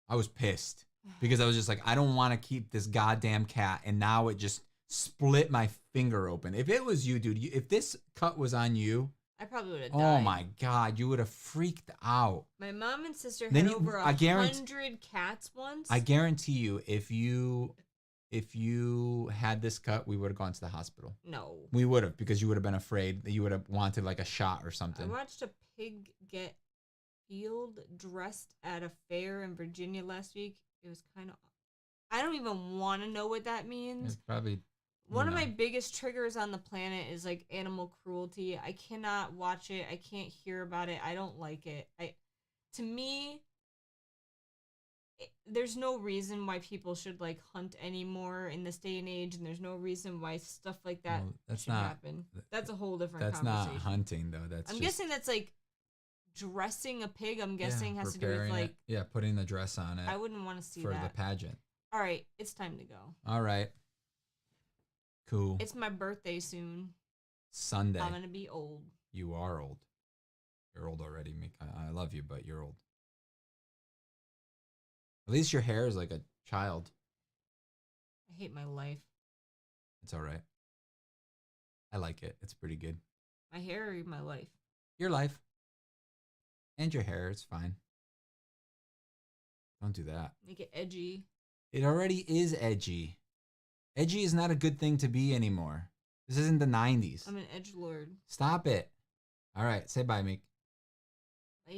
I was pissed because I was just like, I don't want to keep this goddamn cat. And now it just split my finger open. If it was you, dude, if this cut was on you, I probably would have died. Oh my God, you would have freaked out. My mom and sister had over 100 cats once. I guarantee you, if you had this cut, we would have gone to the hospital. No. We would have, because you would have been afraid that you would have wanted like a shot or something. I watched a pig get field dressed at a fair in Virginia last week. It was kind of, I don't even want to know what that means. It's probably One of my biggest triggers on the planet is like animal cruelty. I cannot watch it. I can't hear about it. I don't like it. To me, there's no reason why people should like hunt anymore in this day and age, and there's no reason why stuff like that should happen. That's a whole different conversation. That's not hunting though. I'm guessing that's like dressing a pig. I'm guessing has to do with like putting the dress on it. I wouldn't want to see for that the pageant. All right, it's time to go. All right, cool. It's my birthday soon. Sunday. I'm gonna be old. You are old. You're old already, Meek. I love you, but you're old. At least your hair is like a child. I hate my life. It's all right. I like it. It's pretty good. My hair or my life? Your life. And your hair. It's fine. Don't do that. Make it edgy. It already is edgy. Edgy is not a good thing to be anymore. This isn't the 90s. I'm an edgelord. Stop it. All right. Say bye, Meek. Bye.